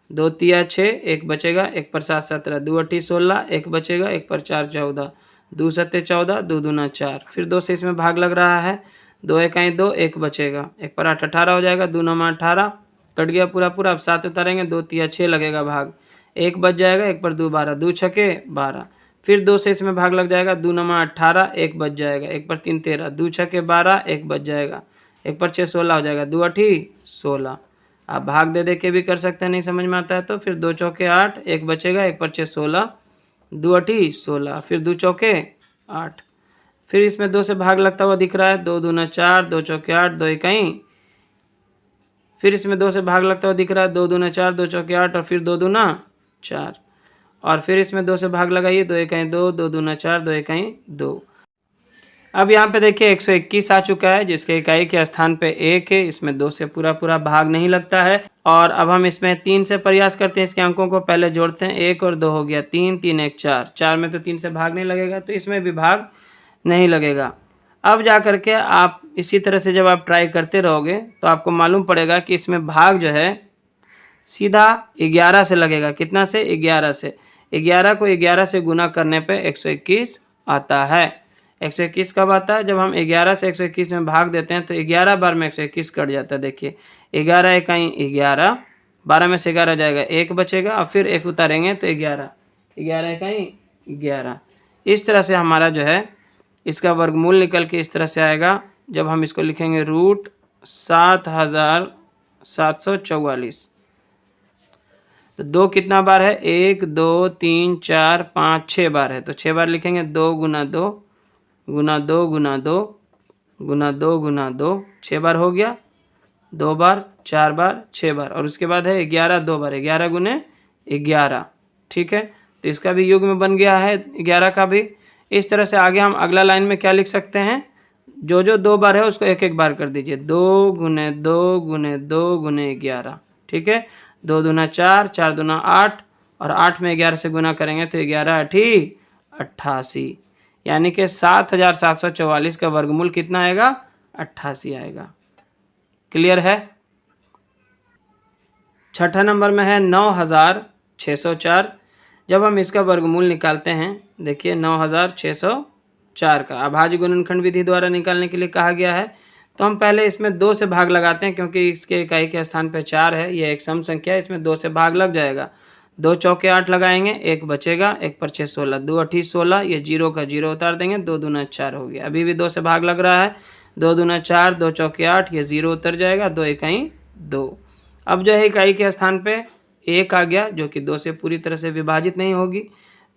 2 तिया 6, 1 बचेगा, 1 पर 7 17, 2 अठी 16, 1 बचेगा, 1 पर 4 14, 2 सत्ते 14, 2 दूना 4। फिर 2 से इसमें भाग लग रहा है। 2 एकाई 2, 1 बचेगा, 1 पर 8 18 हो जाएगा, 2 9 18, कट गया पूरा पूरा। अब 7 उतारेंगे, 2 तिया 6 लगेगा भाग, 1 बच जाएगा, 1 पर 2 12, 2 छके 12। फिर 2 से इसमें भाग लग जाएगा, 2 9 18, 1 बच जाएगा, 1 पर 3 13, 2 छके 12, 1 बच जाएगा, 1 पर 6 16 हो जाएगा, 2 अठी 16। आप भाग दे दे के भी कर सकते हैं, नहीं समझ में आता है तो। फिर 2 चौके 8, 1 बचेगा, 1 पर 6 16, 2 अठी 16, फिर 2 चौके 8। फिर इसमें 2 से भाग लगता हुआ दिख रहा है, 2 दूना 4, 2 चौके 8, 2 इकाई। फिर इसमें 2 से भाग लगता हुआ दिख रहा है, 2 दूना 4, 2 चौके 8, और फिर 2 दूना 4। और फिर इसमें 2 से भाग लगाइए, 2 इकाई 2, 2 दूना 4, 2 इकाई 2। अब यहाँ पे देखिए 121 आ चुका है, जिसके इकाई के स्थान पे 1 है। इसमें 2 से पूरा पूरा भाग नहीं लगता है। और अब हम इसमें 3 से प्रयास करते हैं, इसके अंकों को पहले जोड़ते हैं। 1 और 2 हो गया 3, 3 1 4, 4 में तो 3 से भाग नहीं लगेगा, तो इसमें भी भाग नहीं लगेगा। अब जा करके आप इसी तरह से जब आप ट्राई करते रहोगे तो आपको मालूम पड़ेगा कि इसमें भाग जो है सीधा 11 से लगेगा। कितना से? 11 से। 11 को 11 से गुना करने पे 121 आता है। 121 कब आता है? जब हम 11 से 121 में भाग देते हैं तो 11 बार में 121 कट जाता है। देखिए 11 इकाई 11, 12 में से 11 जाएगा, 1 बचेगा, और फिर 1 उतारेंगे तो 11, 11 इकाई 11। इस तरह से हमारा जो है इसका वर्गमूल निकल के इस तरह से आएगा। जब हम इसको लिखेंगे रूट 7744। तो 2 कितना बार है? 1 2 3 4 5 6 बार है। तो 6 बार लिखेंगे। 2 गुना 2 गुना 2 गुना 2 गुना 2 गुना 2, 6 बार हो गया। 2 बार, 4 बार, 6 बार, और उसके बाद है 11 2 बार, 11 गुने 11। ठीक है, तो इसका भी युग्म बन गया है 11 का भी। इस तरह से आगे हम अगला लाइन में क्या लिख सकते हैं? जो जो 2 बार है उसको एक एक बार कर दीजिए। 2 गुने 2 गुने 2 गुने 11। ठीक है, 2 दूना 4, 4 दूना 8, और 8 में 11 से गुना करेंगे तो 11 अठी 88, यानी कि 7744 का वर्गमूल कितना आएगा? 88 आएगा। क्लियर है? छठा नंबर में है 9604। जब हम इसका वर्गमूल निकालते हैं, देखिए 9604 का अभाज्य गुणनखंड विधि द्वारा निकालने के लिए कहा गया है। तो हम पहले इसमें 2 से भाग लगाते हैं, क्योंकि इसके इकाई के स्थान पे 4 है, यह एक सम संख्या है, इसमें 2 से भाग लग जाएगा। 2 चौके 8 लगाएंगे, 1 बचेगा, 1 पर 6 16, 2 अठी 16, ये 0 का 0 उतार देंगे, 2 दूना 4 हो गया। अभी भी 2 से भाग लग रहा है, 2 दूना 4, 2 चौके 8, ये 0 उतर जाएगा, 2 इकाई 2। अब जो है इकाई के स्थान पे 1 आ गया, जो कि 2 से पूरी तरह से विभाजित नहीं होगी।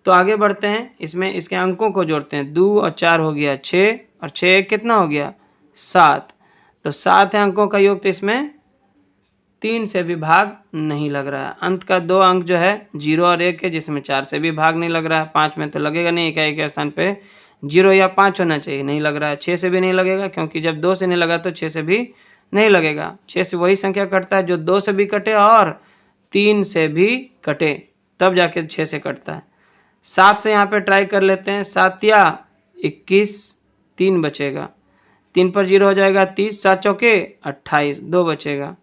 तो आगे बढ़ते हैं, इसमें इसके अंकों को जोड़ते हैं। 2 और 4 हो गया 6, और 6 कितना हो गया? 7। तो 7 है अंकों का योग, तो इसमें 3 से भी भाग नहीं लग रहा है। अंत का 2 अंक जो है 0 और 1 है, जिसमें 4 से भी भाग नहीं लग रहा है। 5 में तो लगेगा नहीं, इकाई के स्थान पे 0 या 5 होना चाहिए, नहीं लग रहा है। 6 से भी नहीं लगेगा, क्योंकि जब 2 से नहीं लगा तो 6 से भी नहीं लगेगा। 6 से वही संख्या कटता है जो 2 से भी कटे और 3 से भी कटे। तब जाके 6 से कटता है। 7 से यहाँ पे ट्राई कर लेते हैं। 7 या 21, 3 बचेगा, 3 पर 0 हो जाएगा 30, 7 चौके 28, 2 बचेगा।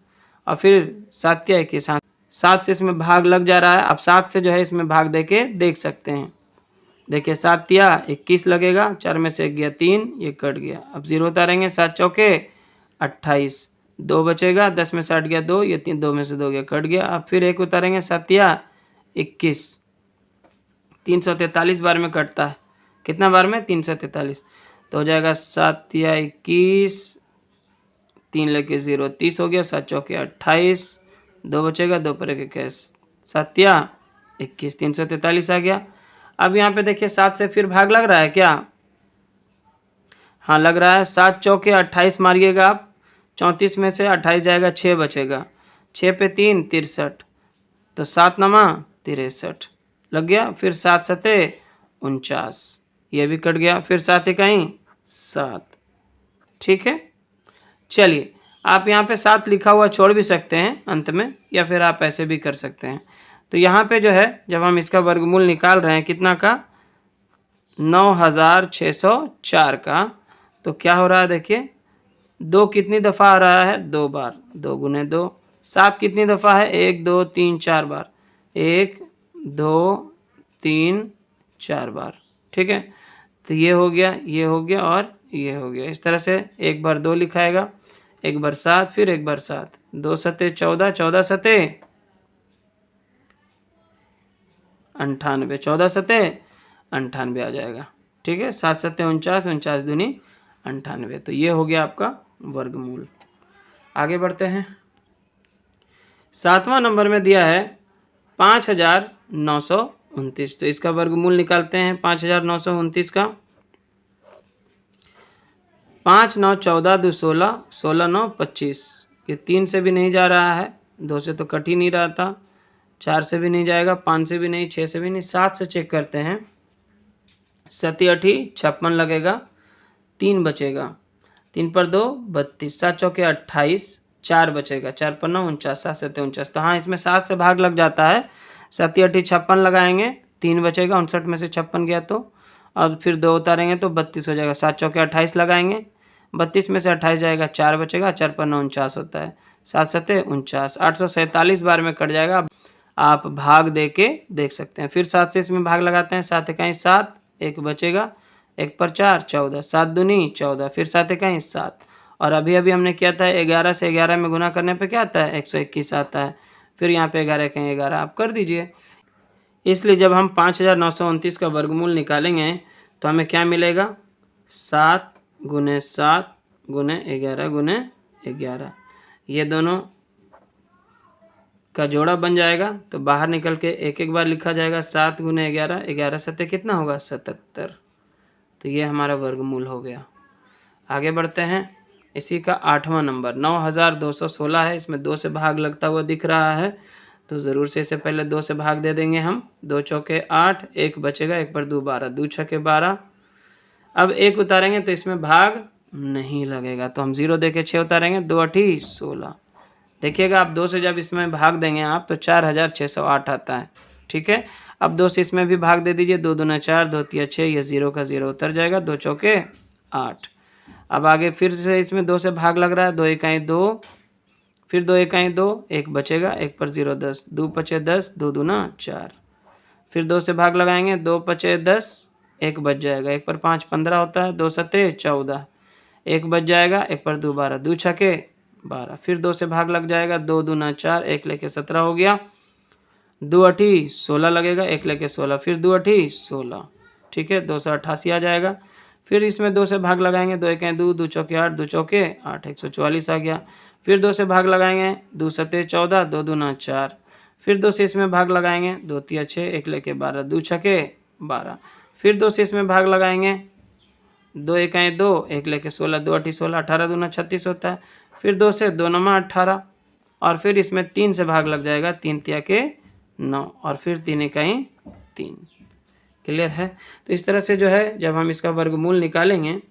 और फिर 7 या 21, 7 से इसमें भाग लग जा रहा है। अब 7 से जो है इसमें भाग दे के देख सकते हैं। देखिए 7 या 21 लगेगा, 4 में से 1 गया 3, ये कट गया। अब 0 उतारेंगे, 7 चौके 28, 2 बचेगा, 10 में से 8 गया 2, ये 3, 2 में से 2 गया, कट गया। अब फिर 1 उतारेंगे, 7 या 21, 343 बार में कटता है। कितना बार में? 343। तो हो जाएगा 7 या 21, 3 लेके 0, 30 हो गया, 7 चौके 28, 2 बचेगा, 2 पर 1 21, 7 या 21, 343 आ गया। अब यहाँ पे देखिए 7 से फिर भाग लग रहा है क्या? हाँ लग रहा है। 7 चौके 28 मारिएगा आप, 34 में से 28 जाएगा, 6 बचेगा, 6 पे 3 63, तो 7 नमा 63 लग गया। फिर 7 सते 49, ये भी कट गया। फिर 7 इकाई 7, ठीक है। चलिए आप यहाँ पे 7 लिखा हुआ छोड़ भी सकते हैं अंत में, या फिर आप ऐसे भी कर सकते हैं। तो यहाँ पे जो है जब हम इसका वर्गमूल निकाल रहे हैं कितना का? 9604 का, तो क्या हो रहा है देखिए, 2 कितनी दफ़ा आ रहा है? 2 बार, 2 गुने 2। 7 कितनी दफ़ा है? 1 2 3 4 बार, 1 2 3 4 बार, ठीक है। तो ये हो गया, ये हो गया और ये हो गया। इस तरह से एक बार 2 लिखाएगा, एक बार 7, फिर एक बार 7, 2 सते 14, 14 सते 98, 14 सते 98 आ जाएगा, ठीक है। 7 सते 49, 49 दूनी 98। तो ये हो गया आपका वर्गमूल। आगे बढ़ते हैं। 7वां नंबर में दिया है 5929। तो इसका वर्गमूल निकालते हैं 5929 का। 5 9 14 2 16, 16 9 25। ये 3 से भी नहीं जा रहा है, 2 से तो कट ही नहीं रहा था, 4 से भी नहीं जाएगा, 5 से भी नहीं, 6 से भी नहीं, 7 से चेक करते हैं। 7 8 56 लगेगा, 3 बचेगा, 3 पर 2 32, 7 चौके 28, 4 बचेगा, 4 पर 9 49, 7 7 49। तो हाँ इसमें 7 से भाग लग जाता है। 7 8 56 लगाएंगे, 3 बचेगा, 59 में से 56 गया तो, और फिर 2 उतारेंगे तो 32 हो जाएगा। 7 चौके 28 लगाएंगे, 32 में से 28 जाएगा, 4 बचेगा, 4 पर 9 49 होता है, 7 7 49, 847 बार में कट जाएगा। आप भाग दे के देख सकते हैं। फिर 7 से इसमें भाग लगाते हैं, 7 इकाई 7, 1 बचेगा, 1 पर 4 14, 7 दूनी 14, फिर 7 इकाई 7। और अभी अभी हमने किया था 11 से 11 में गुना करने पे क्या आता है? 121 आता है। फिर यहाँ पे 11 इकाई 11 आप कर दीजिए। इसलिए जब हम 5929 का वर्गमूल निकालेंगे तो हमें क्या मिलेगा? 7 गुने 7 गुने 11 गुने 11, ये दोनों का जोड़ा बन जाएगा। तो बाहर निकल के एक एक बार लिखा जाएगा। 7 गुने 11, 11 सत्ते कितना होगा? 77। तो ये हमारा वर्गमूल हो गया। आगे बढ़ते हैं। इसी का 8वां नंबर 9216 है। इसमें 2 से भाग लगता हुआ दिख रहा है, तो ज़रूर से इसे पहले 2 से भाग दे देंगे हम। 2 चौके 8, 1 बचेगा, 1 पर 2 12, 2 छके 12। अब 1 उतारेंगे तो इसमें भाग नहीं लगेगा, तो हम 0 दे के 6 उतारेंगे, 2 8 16। देखिएगा आप 2 से जब इसमें भाग देंगे आप तो 4608 आता है, ठीक है। अब 2 से इसमें भी भाग दे दीजिए, 2 दूना 4, 2 तिया 6, ये 0 का 0 उतर जाएगा, 2 चौके 8। अब आगे फिर से इसमें 2 से भाग लग रहा है, 2 इकाई 2, फिर 2 इकाई 2, 1 बचेगा, 1 पर 0 10, 2 पचे 10, 2 दूना 4। फिर 2 से भाग लगाएंगे, 2 पचे 10, 1 बच जाएगा, 1 पर 5 15 होता है, 2 सते 14, 1 बच जाएगा, 1 पर 2 12, 2 छके 12। फिर 2 से भाग लग जाएगा, 2 दूना 4, 1 लेके 17 हो गया, 2 8 16 लगेगा, 1 लेके 16, फिर 2 8 16, ठीक है, 288 आ जाएगा। फिर इसमें 2 से भाग लगाएंगे, 2 इकाई 2, 2 चौके 8, 2 चौके 8, 144 आ गया। फिर 2 से भाग लगाएंगे, 2 सते 14, 2 दूना 4, फिर 2 से इसमें भाग लगाएंगे, 2 तिया 6, 1 लेके 12, 2 छके 12। फिर 2 से इसमें भाग लगाएंगे, 2 इकाई 2, 1 लेके 16, 2 8 16, 18 दूना 36 होता है। फिर 2 से 2 नमा 18, और फिर इसमें 3 से भाग लग जाएगा, 3 तिया के 9, और फिर 3 इकाई 3। क्लियर है? तो इस तरह से जो है जब हम इसका वर्गमूल निकालेंगे,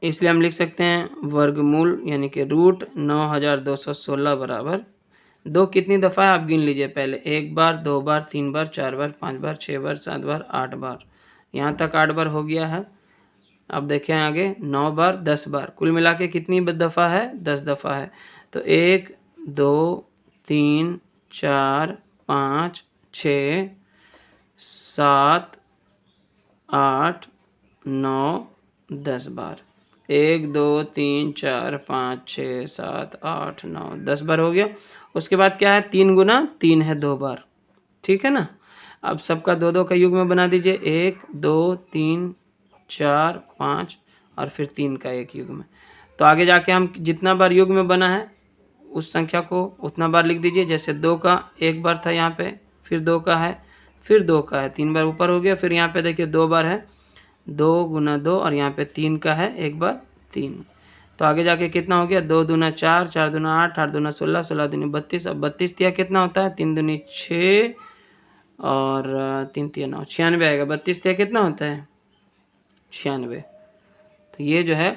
इसलिए हम लिख सकते हैं वर्गमूल यानी कि रूट 9216 बराबर दो कितनी दफ़ा है आप गिन लीजिए पहले, 1 बार, 2 बार, 3 बार, 4 बार, 5 बार, 6 बार, 7 बार, 8 बार, यहाँ तक 8 बार हो गया है। अब देखें आगे 9 बार, 10 बार, कुल मिला के कितनी दफ़ा है? 10 दफ़ा है। तो 1 2 3 4 5 6 7 8 9 10 बार, 1 2 3 4 5 6 7 8 9 10 बार हो गया। उसके बाद क्या है? 3 गुना 3 है 2 बार, ठीक है ना। अब सबका 2 2 का युग्म बना दीजिए, 1 2 3 4 5 और फिर 3 का एक युग्म। तो आगे जाके हम जितना बार युग्म बना है उस संख्या को उतना बार लिख दीजिए। जैसे 2 का एक बार था यहाँ पे, फिर 2 का है, फिर 2 का है, 3 बार ऊपर हो गया। फिर यहाँ पे देखिए 2 बार है, 2 गुना 2 और यहाँ पे 3 का है एक बार 3। तो आगे जाके कितना हो गया? 2 दूना 4, 4 दूना 8, 8 दूना 16, 16 दूनी 32। अब 32 तिया कितना होता है? 3 दूनी 6 और 3 तिया 9, 96 आएगा। 32 तिया कितना होता है? 96। तो ये जो है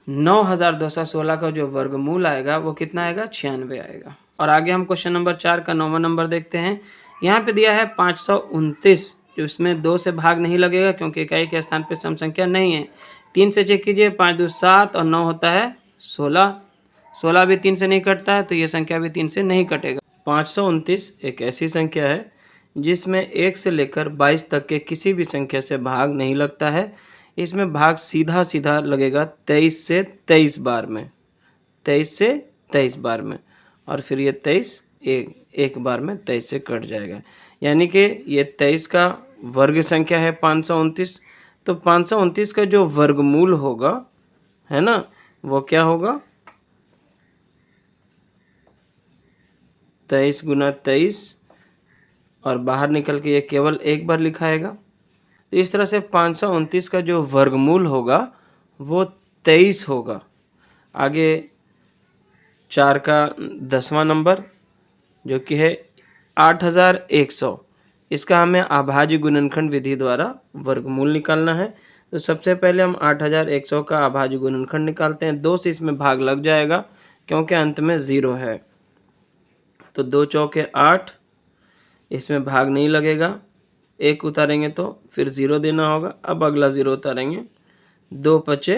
9216 का जो वर्गमूल आएगा वो कितना आएगा? 96 आएगा। और आगे हम क्वेश्चन नंबर 4 का 9वां नंबर देखते हैं। यहाँ पे दिया है 529, जो इसमें 2 से भाग नहीं लगेगा क्योंकि इकाई के स्थान पे सम संख्या नहीं है। 3 से चेक कीजिए, 5 2 7 और 9 होता है 16। 16 भी 3 से नहीं कटता है, तो ये संख्या भी 3 से नहीं कटेगा। 529 एक ऐसी संख्या है जिसमें 1 से लेकर 22 तक के किसी भी संख्या से भाग नहीं लगता है। इसमें भाग सीधा सीधा लगेगा 23 से 23 बार में, 23 से 23 बार में, और फिर ये 23 एक बार में 23 से कट जाएगा। यानी कि ये 23 का वर्ग संख्या है 529। तो 529 का जो वर्गमूल होगा, है ना, वो क्या होगा? 23 गुना 23 और बाहर निकल के ये केवल एक बार लिखाएगा। तो इस तरह से 529 का जो वर्गमूल होगा वो 23 होगा। आगे 4 का 10वां नंबर जो कि है 8100, इसका हमें अभाज्य गुणनखंड विधि द्वारा वर्गमूल निकालना है। तो सबसे पहले हम 8100 का अभाज्य गुणनखंड निकालते हैं। 2 से इसमें भाग लग जाएगा क्योंकि अंत में 0 है। तो 2 चौके 8, इसमें भाग नहीं लगेगा, 1 उतारेंगे तो फिर 0 देना होगा। अब अगला 0 उतारेंगे, 2 पचे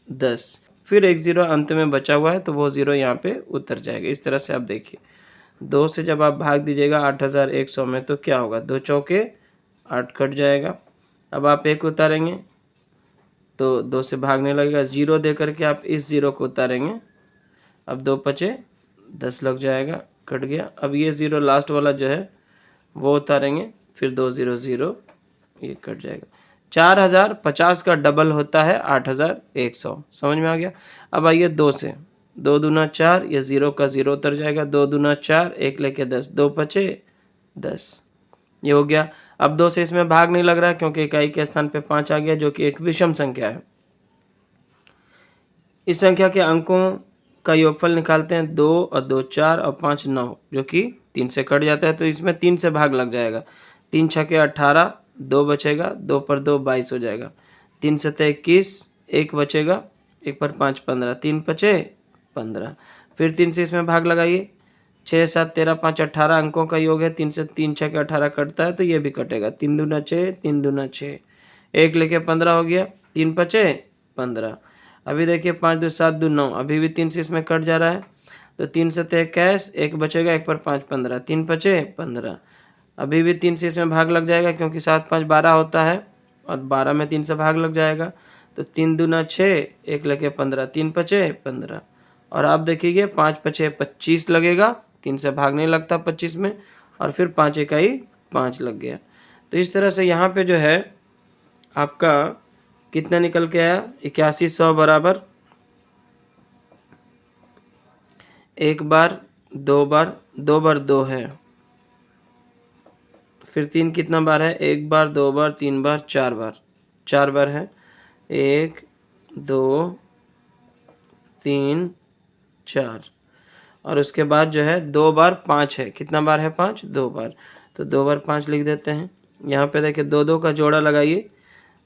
10, फिर एक 0 अंत में बचा हुआ है तो वो 0 यहाँ पे उतर जाएगा। इस तरह से आप देखिए 2 से जब आप भाग दीजिएगा 8100 में तो क्या होगा? 2 चौके 8 कट जाएगा। अब आप 1 उतारेंगे तो 2 से भागने लगेगा, 0 दे करके आप इस 0 को उतारेंगे। अब 2 पचे 10 लग जाएगा, कट गया। अब ये 0 लास्ट वाला जो है वो उतारेंगे, फिर 2 0 0, ये कट जाएगा। 4050 का डबल होता है 8100, समझ में आ गया। अब आइए 2 से, 2 दूना 4, ये 0 का 0 उतर जाएगा। 2 दूना 4, 1 लेके 10, 2 पचे 10, ये हो गया। अब 2 से इसमें भाग नहीं लग रहा है क्योंकि इकाई के स्थान पे 5 आ गया जो कि एक विषम संख्या है। इस संख्या के अंकों का योगफल निकालते हैं। 2 और 2 4 और 5 9, जो कि 3 से कट जाता है तो इसमें 3 से भाग लग जाएगा। 3 छके 18, 2 बचेगा, 2 पर 2 22 हो जाएगा। 3 सते 21, 1 बचेगा, 1 पर 5 15, 3 पचे 15। फिर 3 से इसमें भाग लगाइए, 6 7 13 5 18 अंकों का योग है। 3 से 3 छके 18 कटता है तो ये भी कटेगा। 3 दूना 6, 3 दूना 6, 1 लेके 15 हो गया, 3 पचे 15। अभी देखिए 5 2 7 2 9, अभी भी 3 से इसमें कट जा रहा है तो 3 सते 21, 1 बचेगा, 1 पर 5 15, 3 पचे 15। अभी भी 3 से इसमें भाग लग जाएगा क्योंकि 7 5 12 होता है और 12 में 3 से भाग लग जाएगा तो 3 दूना 6, 1 लेके 15, 3 पचे 15। और आप देखिए 5 पचे 25 लगेगा, 3 से भाग नहीं लगता 25 में, और फिर 5 इकाई 5 लग गया। तो इस तरह से यहाँ पे जो है आपका कितना निकल के आया? 8100 बराबर 1 बार 2 बार, 2 बार 2 है, फिर 3 कितना बार है? 1 बार 2 बार 3 बार 4 बार, 4 बार है। 1 2 3 4, और उसके बाद जो है 2 बार 5 है। कितना बार है? 5, 2 बार, तो 2 बार 5 लिख देते हैं। यहाँ पे देखिए 2 2 का जोड़ा लगाइए,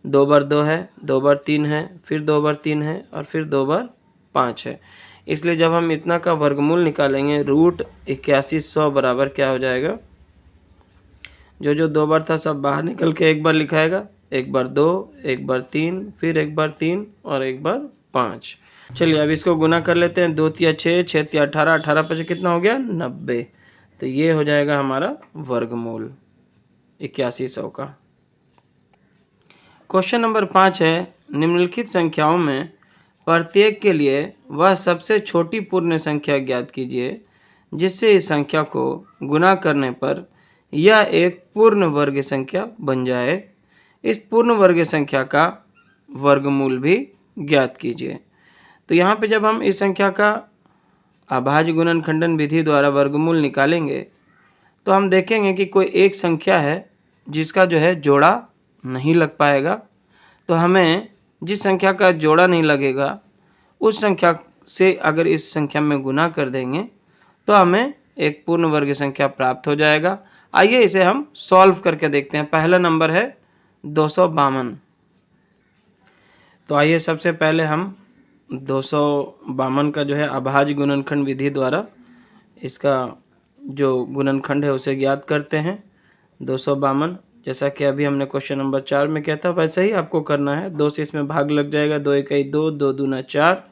2 बार 2 है, 2 बार 3 है, फिर 2 बार 3 है और फिर 2 बार 5 है। इसलिए जब हम इतना का वर्गमूल निकालेंगे रूट 8100 बराबर क्या हो जाएगा, जो जो 2 बार था सब बाहर निकल के एक बार लिखाएगा, एक बार 2, एक बार 3, फिर एक बार 3 और एक बार 5। चलिए अब इसको गुना कर लेते हैं। 2 तिया 6, 6 तिया 18, 18 पचे कितना हो गया 90। तो ये हो जाएगा हमारा वर्गमूल 8100 का। क्वेश्चन नंबर 5 है, निम्नलिखित संख्याओं में प्रत्येक के लिए वह सबसे छोटी पूर्ण संख्या ज्ञात कीजिए जिससे इस संख्या को गुना करने पर यह एक पूर्ण वर्ग संख्या बन जाए। इस पूर्ण वर्ग संख्या का वर्गमूल भी ज्ञात कीजिए। तो यहाँ पे जब हम इस संख्या का अभाज्य गुणनखंडन विधि द्वारा वर्गमूल निकालेंगे तो हम देखेंगे कि कोई एक संख्या है जिसका जो है जोड़ा नहीं लग पाएगा। तो हमें जिस संख्या का जोड़ा नहीं लगेगा उस संख्या से अगर इस संख्या में गुना कर देंगे तो हमें एक पूर्ण वर्ग संख्या प्राप्त हो जाएगा। आइए इसे हम सॉल्व करके देखते हैं। पहला नंबर है 252। तो आइए सबसे पहले हम 252 का जो है अभाज्य गुणनखंड विधि द्वारा इसका जो गुणनखंड है उसे ज्ञात करते हैं। 252 जैसा कि अभी हमने क्वेश्चन नंबर 4 में किया था वैसे ही आपको करना है। 2 से इसमें भाग लग जाएगा, 2 इकाई 2, 2 दूना 4,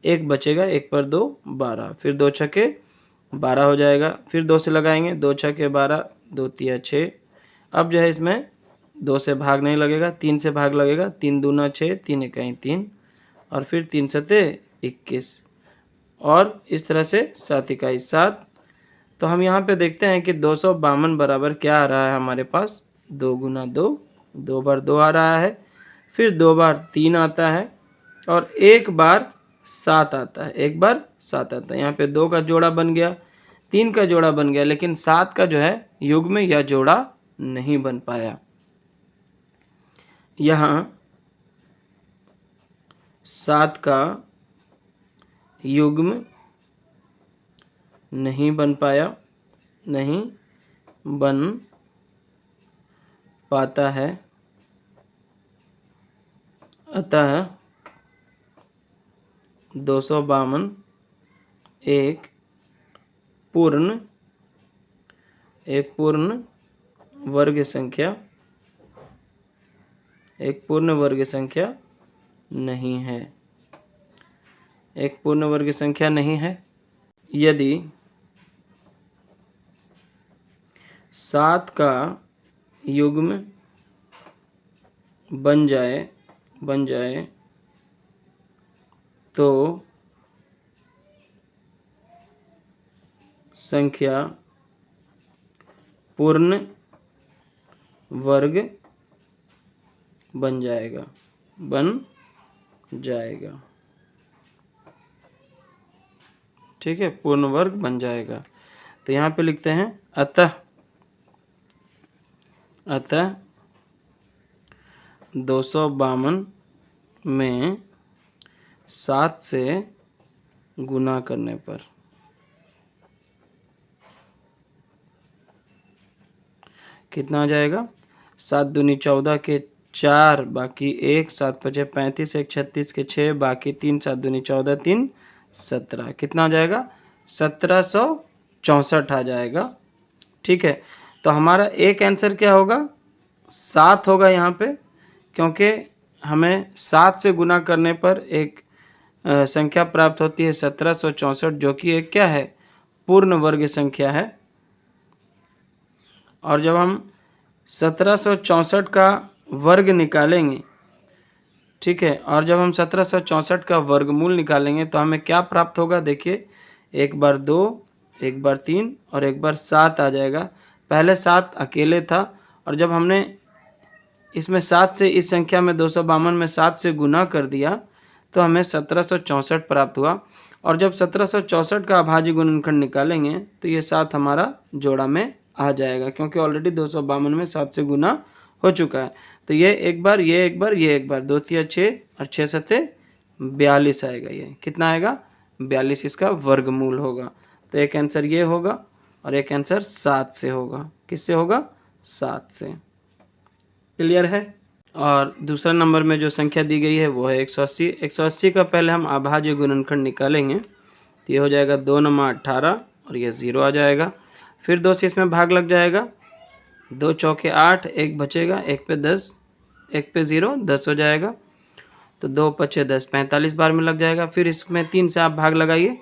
1 बचेगा, 1 पर 2 12, फिर 2 छके 12 हो जाएगा, फिर 2 से लगाएंगे, 2 छके 12, 2 तिया 6। अब जो है इसमें 2 से भाग नहीं लगेगा, 3 से भाग लगेगा, 3 दूना 6, 3 इकाई 3 और फिर 3 सते 21 और इस तरह से 7 इकाई 7। तो हम यहाँ पे देखते हैं कि 252 बराबर क्या आ रहा है हमारे पास, 2 गुना 2, 2 बार 2 आ रहा है, फिर 2 बार 3 आता है और 1 बार 7 आता है, 1 बार 7 आता है। यहाँ पे 2 का जोड़ा बन गया, 3 का जोड़ा बन गया, लेकिन 7 का जो है युग्म या जोड़ा नहीं बन पाया। यहाँ 7 का युग्म नहीं बन पाया, नहीं बन पाता है, अतः 252 एक पूर्ण वर्ग संख्या, एक पूर्ण वर्ग संख्या नहीं है, एक पूर्ण वर्ग संख्या नहीं है। यदि 7 का युग्म बन जाए तो संख्या पूर्ण वर्ग बन जाएगा, ठीक है, पूर्ण वर्ग बन जाएगा। तो यहाँ पे लिखते हैं अतः 252 में 7 से गुना करने पर कितना आ जाएगा, 7 दूनी 14 के 4 बाकी 1, 7 पचे 35, 1 36 के 6 बाकी 3, 7 दूनी 14, 3 17, कितना आ जाएगा 1764 आ जाएगा। ठीक है, तो हमारा एक आंसर क्या होगा, 7 होगा यहाँ पे, क्योंकि हमें 7 से गुना करने पर एक संख्या प्राप्त होती है 1764, जो कि एक क्या है, पूर्ण वर्ग संख्या है। और जब हम 1764 का वर्ग निकालेंगे, ठीक है, और जब हम 1764 का वर्गमूल निकालेंगे तो हमें क्या प्राप्त होगा, देखिए 1 बार 2, 1 बार 3 और 1 बार 7 आ जाएगा। पहले 7 अकेले था और जब हमने इसमें 7 से इस संख्या में 252 में 7 से गुना कर दिया तो हमें 1764 प्राप्त हुआ। और जब 1764 का अभाज्य गुणनखंड निकालेंगे तो ये 7 हमारा जोड़ा में आ जाएगा, क्योंकि ऑलरेडी 252 में 7 से गुना हो चुका है। तो ये एक बार, ये एक बार, ये एक बार, 2 तिया 6 और 6 सते 42 आएगा। ये कितना आएगा, 42 इसका वर्गमूल होगा। तो एक आंसर ये होगा और एक आंसर 7 से होगा। किससे होगा, 7 से। क्लियर है। और दूसरा नंबर में जो संख्या दी गई है वो है 180। 180 का पहले हम अभाज्य गुणनखंड निकालेंगे। तो ये हो जाएगा 2 नमा 18 और ये 0 आ जाएगा। फिर 2 से इसमें भाग लग जाएगा, 2 चौके 8, 1 बचेगा, 1 पे 10, 1 पे 0, 10 हो जाएगा। तो 2 पचे 10, 45 बार में लग जाएगा। फिर इसमें 3 से आप भाग लगाइए,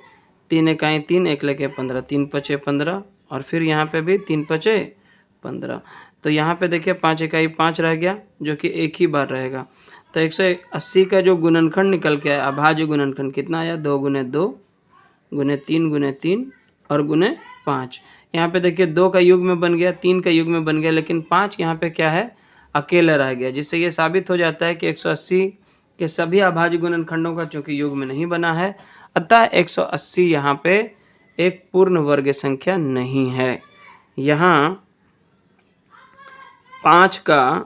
3 इकाई 3, 1 लेके 15, 3 पचे 15 और फिर यहाँ पे भी 3 पचे 15। तो यहाँ पे देखिए 5 इकाई 5 रह गया जो कि एक ही बार रहेगा। तो 180 का जो गुणनखंड निकल के आया, अभाज्य गुणनखंड कितना आया, 2 गुने 2 गुने 3 और गुने 5। यहाँ पे देखिए 2 का युग्म बन गया, 3 का युग्म बन गया, लेकिन 5 यहाँ पे क्या है, अकेला रह गया, जिससे ये साबित हो जाता है कि 180 के सभी अभाज्य गुणनखंडों का चूंकि युग्म नहीं बना है, अतः 180 यहाँ पे एक पूर्ण वर्ग संख्या नहीं है। यहाँ 5 का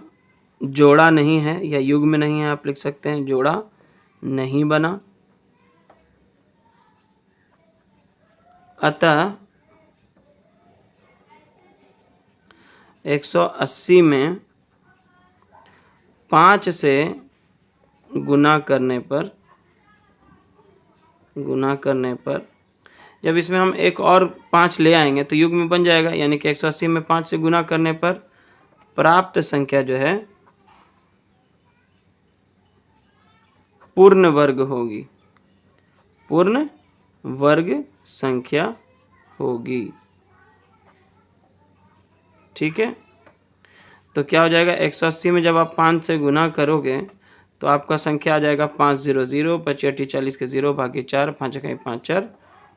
जोड़ा नहीं है या युग्म नहीं है, आप लिख सकते हैं जोड़ा नहीं बना, अतः 180 में 5 से गुना करने पर जब इसमें हम एक और 5 ले आएंगे तो युग्म बन जाएगा, यानी कि 180 में 5 से गुना करने पर प्राप्त संख्या जो है पूर्ण वर्ग होगी, पूर्ण वर्ग संख्या होगी। ठीक है, तो क्या हो जाएगा, 180 में जब आप 5 से गुना करोगे तो आपका संख्या आ जाएगा 500, 25 40 के 0 भागे 4, 5 इकाई 5 4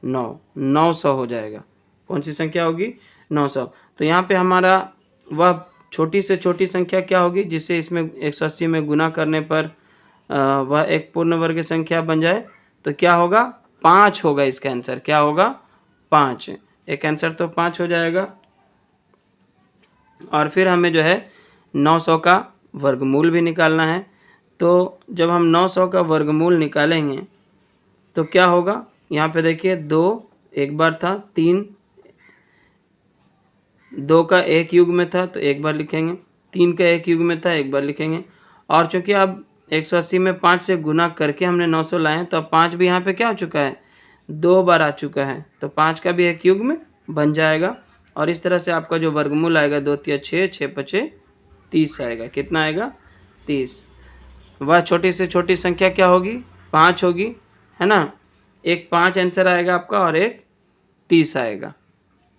9, 900 हो जाएगा। कौन सी संख्या होगी, 900। तो यहाँ पे हमारा वह छोटी से छोटी संख्या क्या होगी जिससे इसमें 180 में गुना करने पर वह एक पूर्ण वर्ग संख्या बन जाए, तो क्या होगा, 5 होगा इसका आंसर। क्या होगा, 5। एक आंसर तो 5 हो जाएगा। और फिर हमें जो है 900 का वर्गमूल भी निकालना है। तो जब हम 900 का वर्गमूल निकालेंगे तो क्या होगा, यहाँ पे देखिए 2 एक बार था, 3 2 का एक युग में था तो एक बार लिखेंगे, 3 का एक युग में था एक बार लिखेंगे। और चूंकि अब 180 में 5 से गुना करके हमने 900 लाए तो अब 5 भी यहाँ पे क्या हो चुका है, 2 बार आ चुका है, तो 5 का भी एक युग में बन जाएगा। और इस तरह से आपका जो वर्गमूल आएगा 2 तिया 6, 6 पचे 30 आएगा। कितना आएगा, 30। वह छोटी से छोटी संख्या क्या होगी, 5 होगी, है ना। एक 5 आंसर आएगा आपका और एक 30 आएगा।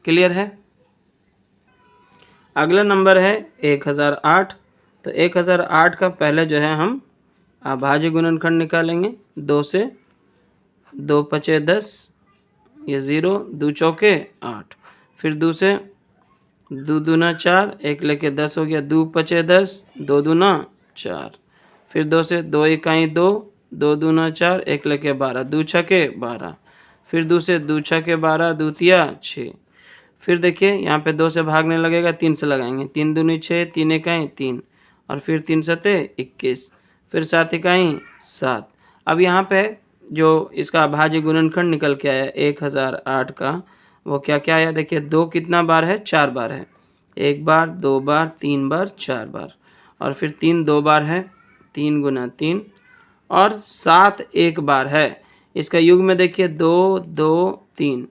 क्लियर है। अगला नंबर है 1008। तो 1008 का पहले जो है हम अभाज्य गुणनखंड निकालेंगे। 2 से 2 पचे 10, ये 0, 2 चौके 8, फिर 2 से 2 दूना 4, 1 लेके 10 हो गया, 2 पचे 10, 2 दूना 4, फिर 2 से 2 इकाई 2, 2 दूना 4, 1 लेके 12, 2 छके 12, फिर 2 से 2 छके 12, 2 तिया 6। फिर देखिए यहाँ पे 2 से भागने लगेगा, 3 से लगाएंगे, 3 दूनी 6, 3 इकाई 3, और फिर 3 सते 21, फिर 7 इकाई 7। अब यहाँ पे जो इसका अभाज्य गुणनखंड निकल के आया 1008 का, वो क्या क्या आया, देखिए 2 कितना बार है, 4 बार है, 1 बार 2 बार 3 बार 4 बार, और फिर 3 2 बार है, 3 गुना 3, और 7 1 बार है। इसका युग में देखिए 2 2 3।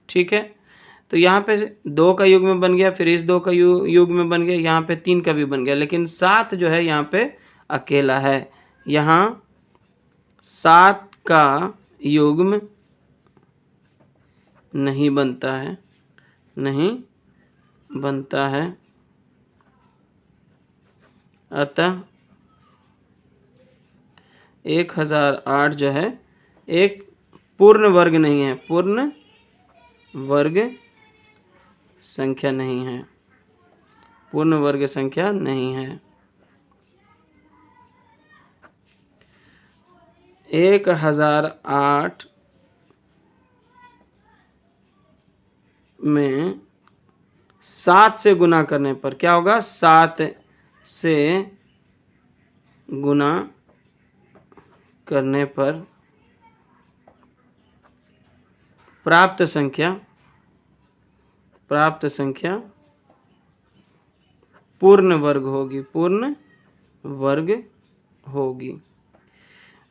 ठीक है, तो यहाँ पे 2 का युग में बन गया, फिर इस 2 का युग में बन गया, यहाँ पे 3 का भी बन गया, लेकिन 7 जो है यहाँ पे अकेला है। यहाँ 7 का युग्म नहीं बनता है, नहीं बनता है, अतः 1008 जो है एक पूर्ण वर्ग नहीं है, पूर्ण वर्ग संख्या नहीं है, पूर्ण वर्ग संख्या नहीं है। 1008 में 7 से गुना करने पर क्या होगा, 7 से गुना करने पर प्राप्त संख्या पूर्ण वर्ग होगी, पूर्ण वर्ग होगी।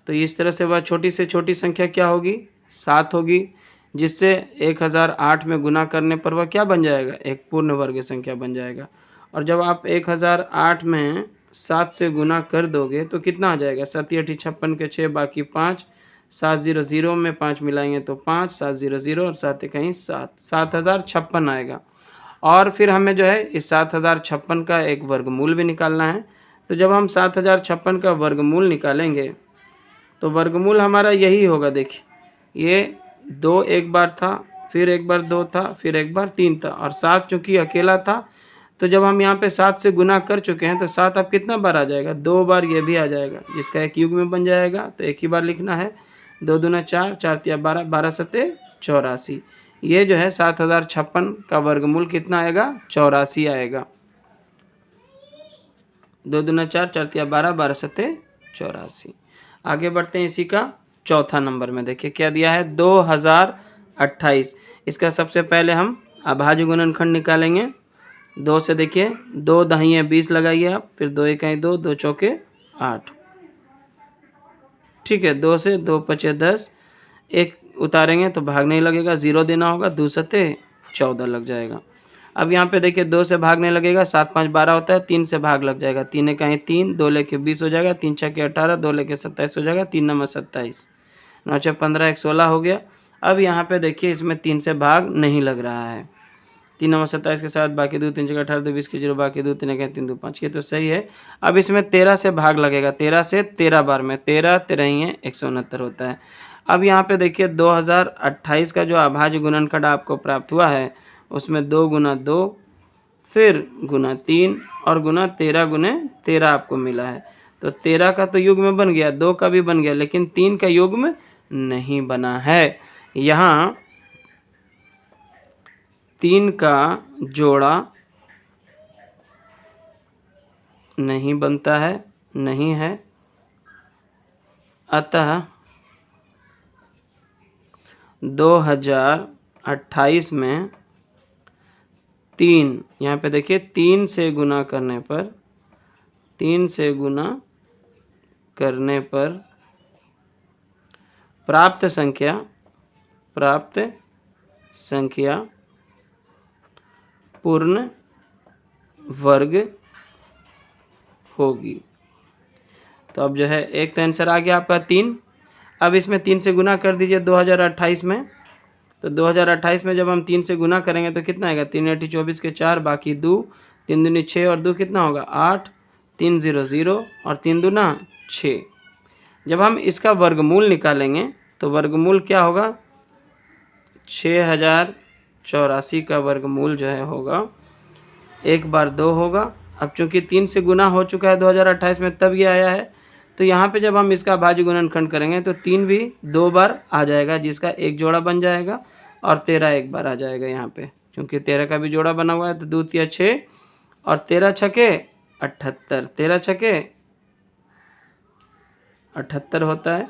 तो इस तरह से वह छोटी से छोटी संख्या क्या होगी, 7 होगी, जिससे 1008 में गुना करने पर वह क्या बन जाएगा, एक पूर्ण वर्ग संख्या बन जाएगा। और जब आप 1008 में 7 से गुना कर दोगे तो कितना आ जाएगा, 7 8 56 के 6 बाकी 5, 700 में 5 मिलाएंगे तो 5, 700 और 7 कहीं 7, 7056 आएगा। और फिर हमें जो है इस 7056 का एक वर्गमूल भी निकालना है। तो जब हम 7056 का वर्गमूल निकालेंगे तो वर्गमूल हमारा यही होगा। देखिए ये 2 एक बार था, फिर एक बार 2 था, फिर एक बार 3 था, और 7 चूँकि अकेला था तो जब हम यहाँ पे 7 से गुना कर चुके हैं तो 7 अब कितना बार आ जाएगा, 2 बार ये भी आ जाएगा, जिसका एक युग्म में बन जाएगा। तो एक ही बार लिखना है, 2 दूना 4, 4 तिया 12, 12 सत्ते 84। ये जो है 7056 का वर्गमूल कितना आएगा, 84 आएगा। 2 दूना 4, 4 तिया 12, 12 सत्ते 84। आगे बढ़ते हैं इसी का चौथा नंबर में। देखिए क्या दिया है, 2028। इसका सबसे पहले हम अभाज्य गुणनखंड निकालेंगे। 2 से देखिए 2 दहिए 20 लगाइए आप, फिर 2 इकाई 2, 2 चौके 8, ठीक है। 2 से 2 पचे 10, एक उतारेंगे तो भाग नहीं लगेगा, 0 देना होगा, 2 सत्ते 14 लग जाएगा। अब यहाँ पे देखिए 2 से भाग नहीं लगेगा, 7 5 12 होता है, 3 से भाग लग जाएगा, 3 इकाई 3, 2 लेके 20 हो जाएगा, 3 छक्के 18, 2 लेके 27 हो जाएगा, 3 नंबर 27, 9 6 15, 1 16 हो गया। अब यहाँ पे देखिए इसमें 3 से भाग नहीं लग रहा है, 3 नंबर 27 के साथ बाकी 2 3 छक्के 18, 2 20 के 0 बाकी 2 3 इकाई 3 2 5, ये तो सही है। अब इसमें 13 से भाग लगेगा, 13 से 13 बार में, 13 13 169 होता है। अब यहाँ पे देखिए 2028 का जो अभाज्य गुणनखंड आपको प्राप्त हुआ है उसमें 2 गुना 2, फिर गुना 3 और गुना 13 गुने 13 आपको मिला है। तो 13 का तो युग्म बन गया, 2 का भी बन गया, लेकिन 3 का युग्म नहीं बना है। यहाँ 3 का जोड़ा नहीं बनता है, नहीं है, अतः 2028 में 3, यहाँ पे देखिए 3 से गुना करने पर, 3 से गुना करने पर प्राप्त संख्या पूर्ण वर्ग होगी। तो अब जो है एक तो आंसर आ गया आपका 3। अब इसमें 3 से गुना कर दीजिए 2028 में। तो 2028 में जब हम 3 से गुना करेंगे तो कितना आएगा, 3 8 24 के 4 बाकी 2, 3 दूनी 6 और 2 कितना होगा 8, 3 0 0 और 3 दूना 6। जब हम इसका वर्गमूल निकालेंगे तो वर्गमूल क्या होगा, 6084 का वर्गमूल जो है होगा, एक बार 2 होगा। अब चूंकि 3 से गुना हो चुका है 2028 में, तब ये आया है। तो यहाँ पे जब हम इसका भाज्य गुणनखंड करेंगे तो 3 भी 2 बार आ जाएगा, जिसका एक जोड़ा बन जाएगा, और 13 एक बार आ जाएगा यहाँ पे, क्योंकि 13 का भी जोड़ा बना हुआ है। तो 2 तिया 6 और 13 छके 78, 13 छके 78 होता है।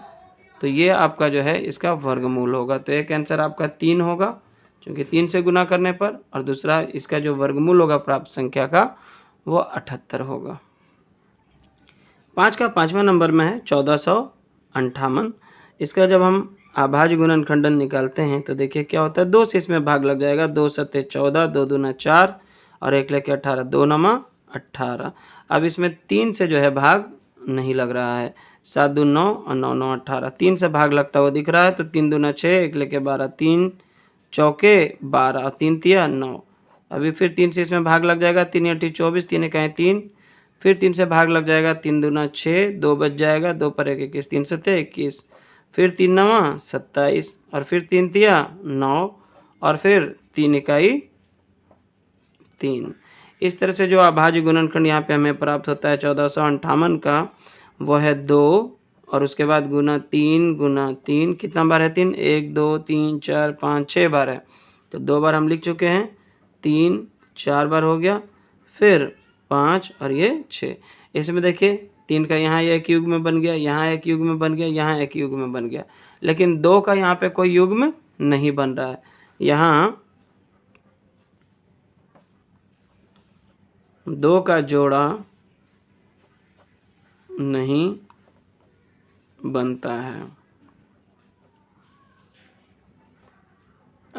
तो ये आपका जो है इसका वर्गमूल होगा। तो एक आंसर आपका 3 होगा, क्योंकि 3 से गुना करने पर, और दूसरा इसका जो वर्गमूल होगा प्राप्त संख्या का वो 78 होगा। 5 का 5वां नंबर में है 1458। इसका जब हम अभाज्य गुणनखंडन निकालते हैं तो देखिए क्या होता है, 2 से इसमें भाग लग जाएगा, 2 सत्ते 14, 2 दूना 4 और 1 लेके 18, 2 नमा 18। अब इसमें 3 से जो है भाग नहीं लग रहा है, 7 दूना 9 और 9 9 18, 3 से भाग लगता हुआ दिख रहा है। तो 3 दूना 6, 1 लेके 12, 3 चौके 12 और 3 तिया 9। अभी फिर 3 से इसमें भाग लग जाएगा, 3 8 24, 3 इकाई 3, फिर 3 से भाग लग जाएगा, 3 दूना 6, 2 बच जाएगा, 2 पर 1 21, 3 सत्ते 21, फिर 3 नवा 27 और फिर 3 तिया 9 और फिर 3 इकाई 3। इस तरह से जो अभाज्य गुणनखंड यहाँ पे हमें प्राप्त होता है 1458 का, वो है 2 और उसके बाद गुना 3 कितना बार है 3, 1 2 3 4 5 6 बार है। तो 2 बार हम लिख चुके हैं, 3 4 बार हो गया, फिर 5 और ये 6। इसमें देखिए 3 का यहाँ एक युग्म में बन गया, यहाँ एक युग्म में बन गया, यहाँ एक युग्म में बन गया, लेकिन 2 का यहाँ पे कोई युग्म नहीं बन रहा है। यहाँ 2 का जोड़ा नहीं बनता है।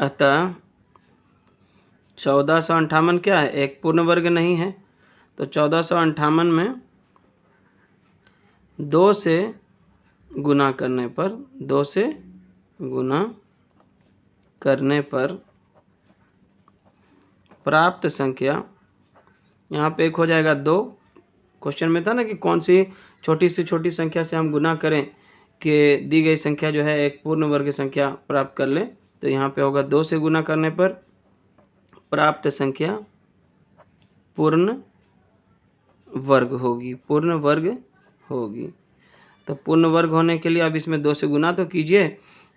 अतः 1458 क्या है, एक पूर्ण वर्ग नहीं है। तो 1458 में 2 से गुना करने पर, 2 से गुना करने पर प्राप्त संख्या, यहाँ पे एक हो जाएगा 2। क्वेश्चन में था ना कि कौन सी छोटी से छोटी संख्या से हम गुना करें कि दी गई संख्या जो है एक पूर्ण वर्ग संख्या प्राप्त कर ले। तो यहाँ पे होगा 2 से गुना करने पर प्राप्त संख्या पूर्ण वर्ग होगी, पूर्ण वर्ग होगी। तो पूर्ण वर्ग होने के लिए अब इसमें 2 से गुना तो कीजिए।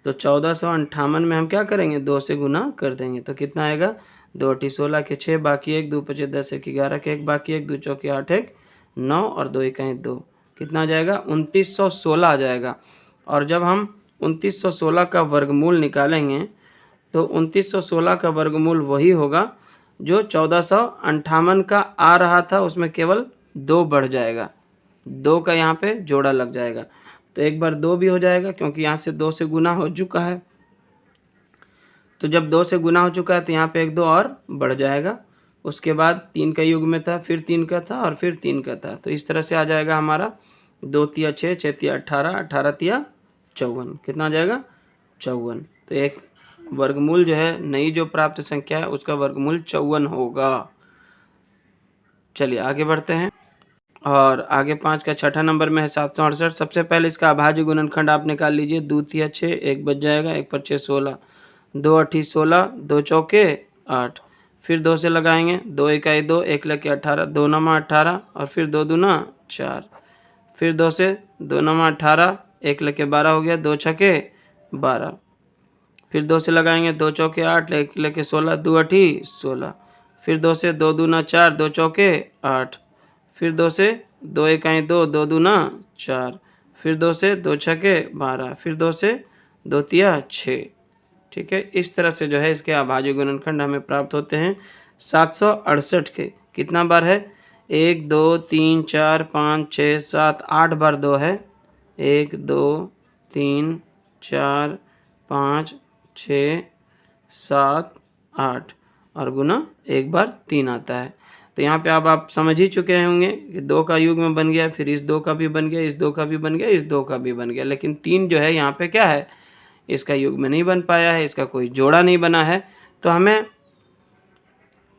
तो 1458 में हम क्या करेंगे, 2 से गुना कर देंगे। तो कितना आएगा, 2 8 16 के 6 बाकी 1, 2 5 10 1 11 के 1 बाकी 1, 2 4 8 1 9 और 2 1 2। कितना आ जाएगा, 2916 आ जाएगा। और जब हम 2916 का वर्गमूल निकालेंगे तो 2916 का वर्गमूल वही होगा जो 1458 का आ रहा था, उसमें केवल 2 बढ़ जाएगा, 2 का यहाँ पे जोड़ा लग जाएगा। तो एक बार 2 भी हो जाएगा क्योंकि यहाँ से 2 से गुना हो चुका है। तो जब 2 से गुना हो चुका है तो यहाँ पे 1 2 और बढ़ जाएगा। उसके बाद 3 का युग में था, फिर 3 का था और फिर 3 का था। तो इस तरह से आ जाएगा हमारा 2 तिया 6, 6 तिया 18, 18 तिया 54। कितना आ जाएगा, 54। तो एक वर्गमूल जो है, नई जो प्राप्त संख्या है उसका वर्गमूल 54 होगा। चलिए आगे बढ़ते हैं। और आगे 5 का छठा नंबर में है 768। सबसे पहले इसका अभाज्य गुणनखंड आप निकाल लीजिए। 2 तिया 6, 1 बच जाएगा, 1 पर 6 16, 2 8 16, 2 चौके 8। फिर 2 से लगाएंगे, 2 1 2, 1 लगे 18, 2 9 18 और फिर 2 दूना 4। फिर 2 से 2 9 18, 1 लगे 12 हो गया, 2 छके 12। फिर 2 से लगाएंगे, 2 चौके 8, 1 लगे 16, 2 8 16। फिर 2 से 2 दूना 4, 2 चौके 8। फिर 2 से 2 1 2, 2 दूना 4। फिर 2 से 2 छके 12। फिर 2 से 2 तिया 6। ठीक है, इस तरह से जो है इसके अभाज्य गुणनखंड हमें प्राप्त होते हैं 768 के। कितना बार है, 1 2 3 4 5 6 7 8 बार 2 है। 1 2 3 4 5 6 7 8 और गुना एक बार 3 आता है। तो यहाँ पे अब आप समझ ही चुके होंगे कि 2 का युग में बन गया, फिर इस 2 का भी बन गया, इस 2 का भी बन गया, इस 2 का भी बन गया। लेकिन 3 जो है यहाँ पे क्या है, इसका युग में नहीं बन पाया है, इसका कोई जोड़ा नहीं बना है। तो हमें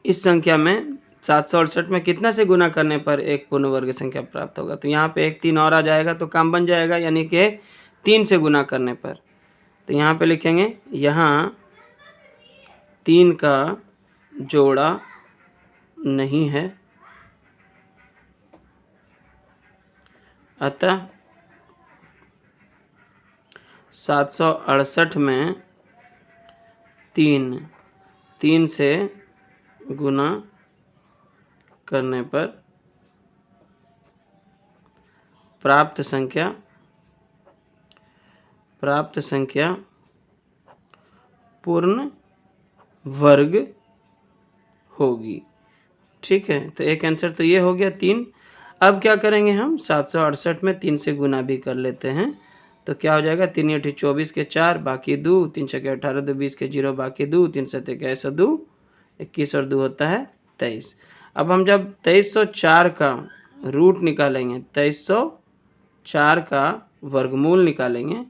इस संख्या में 768 में कितना से गुना करने पर एक पूर्ण वर्ग संख्या प्राप्त होगा। तो यहाँ पे 1 3 और आ जाएगा तो काम बन जाएगा, यानी कि 3 से गुना करने पर। तो यहाँ पे लिखेंगे, यहाँ 3 का जोड़ा नहीं है, अतः 768 में 3 से गुना करने पर प्राप्त संख्या पूर्ण वर्ग होगी। ठीक है, तो एक आंसर तो ये हो गया 3। अब क्या करेंगे हम, 768 में 3 से गुना भी कर लेते हैं। तो क्या हो जाएगा, 3 8 24 के 4 बाकी 2, 3 6 18 2 20 के 0 बाकी 2, 3 7 2 21 और 2 होता है 23। अब हम जब 2304 का रूट निकालेंगे, 2304 का वर्गमूल निकालेंगे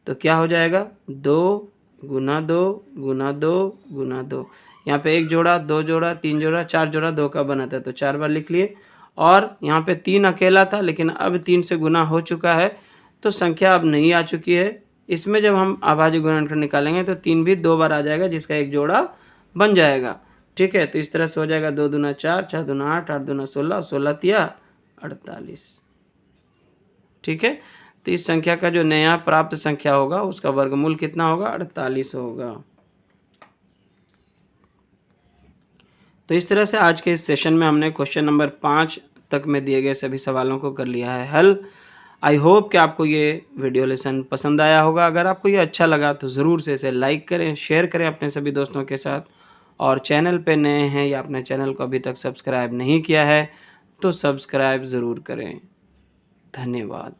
तो क्या हो जाएगा, 2 गुना 2 गुना 2 गुना 2। यहाँ पे 1 जोड़ा, 2 जोड़ा, 3 जोड़ा, 4 जोड़ा 2 का बनाता है तो 4 बार लिख लिए। और यहाँ पे 3 अकेला था, लेकिन अब 3 से गुना हो चुका है तो संख्या अब नहीं आ चुकी है। इसमें जब हम अभाज्य गुणनखंड निकालेंगे तो 3 भी 2 बार आ जाएगा, जिसका एक जोड़ा बन जाएगा। ठीक है, तो इस तरह से हो जाएगा 2 दूना 4, 4 दूना 8, 8 दूना 16, 16 तिया 48। ठीक है, तो इस संख्या का जो नया प्राप्त संख्या होगा उसका वर्गमूल कितना होगा, 48 होगा। तो इस तरह से आज के इस सेशन में हमने क्वेश्चन नंबर 5 तक में दिए गए सभी सवालों को कर लिया है हल। आई होप कि आपको ये वीडियो लेसन पसंद आया होगा। अगर आपको ये अच्छा लगा तो ज़रूर से इसे लाइक करें, शेयर करें अपने सभी दोस्तों के साथ। और चैनल पे नए हैं या अपने चैनल को अभी तक सब्सक्राइब नहीं किया है तो सब्सक्राइब ज़रूर करें। धन्यवाद।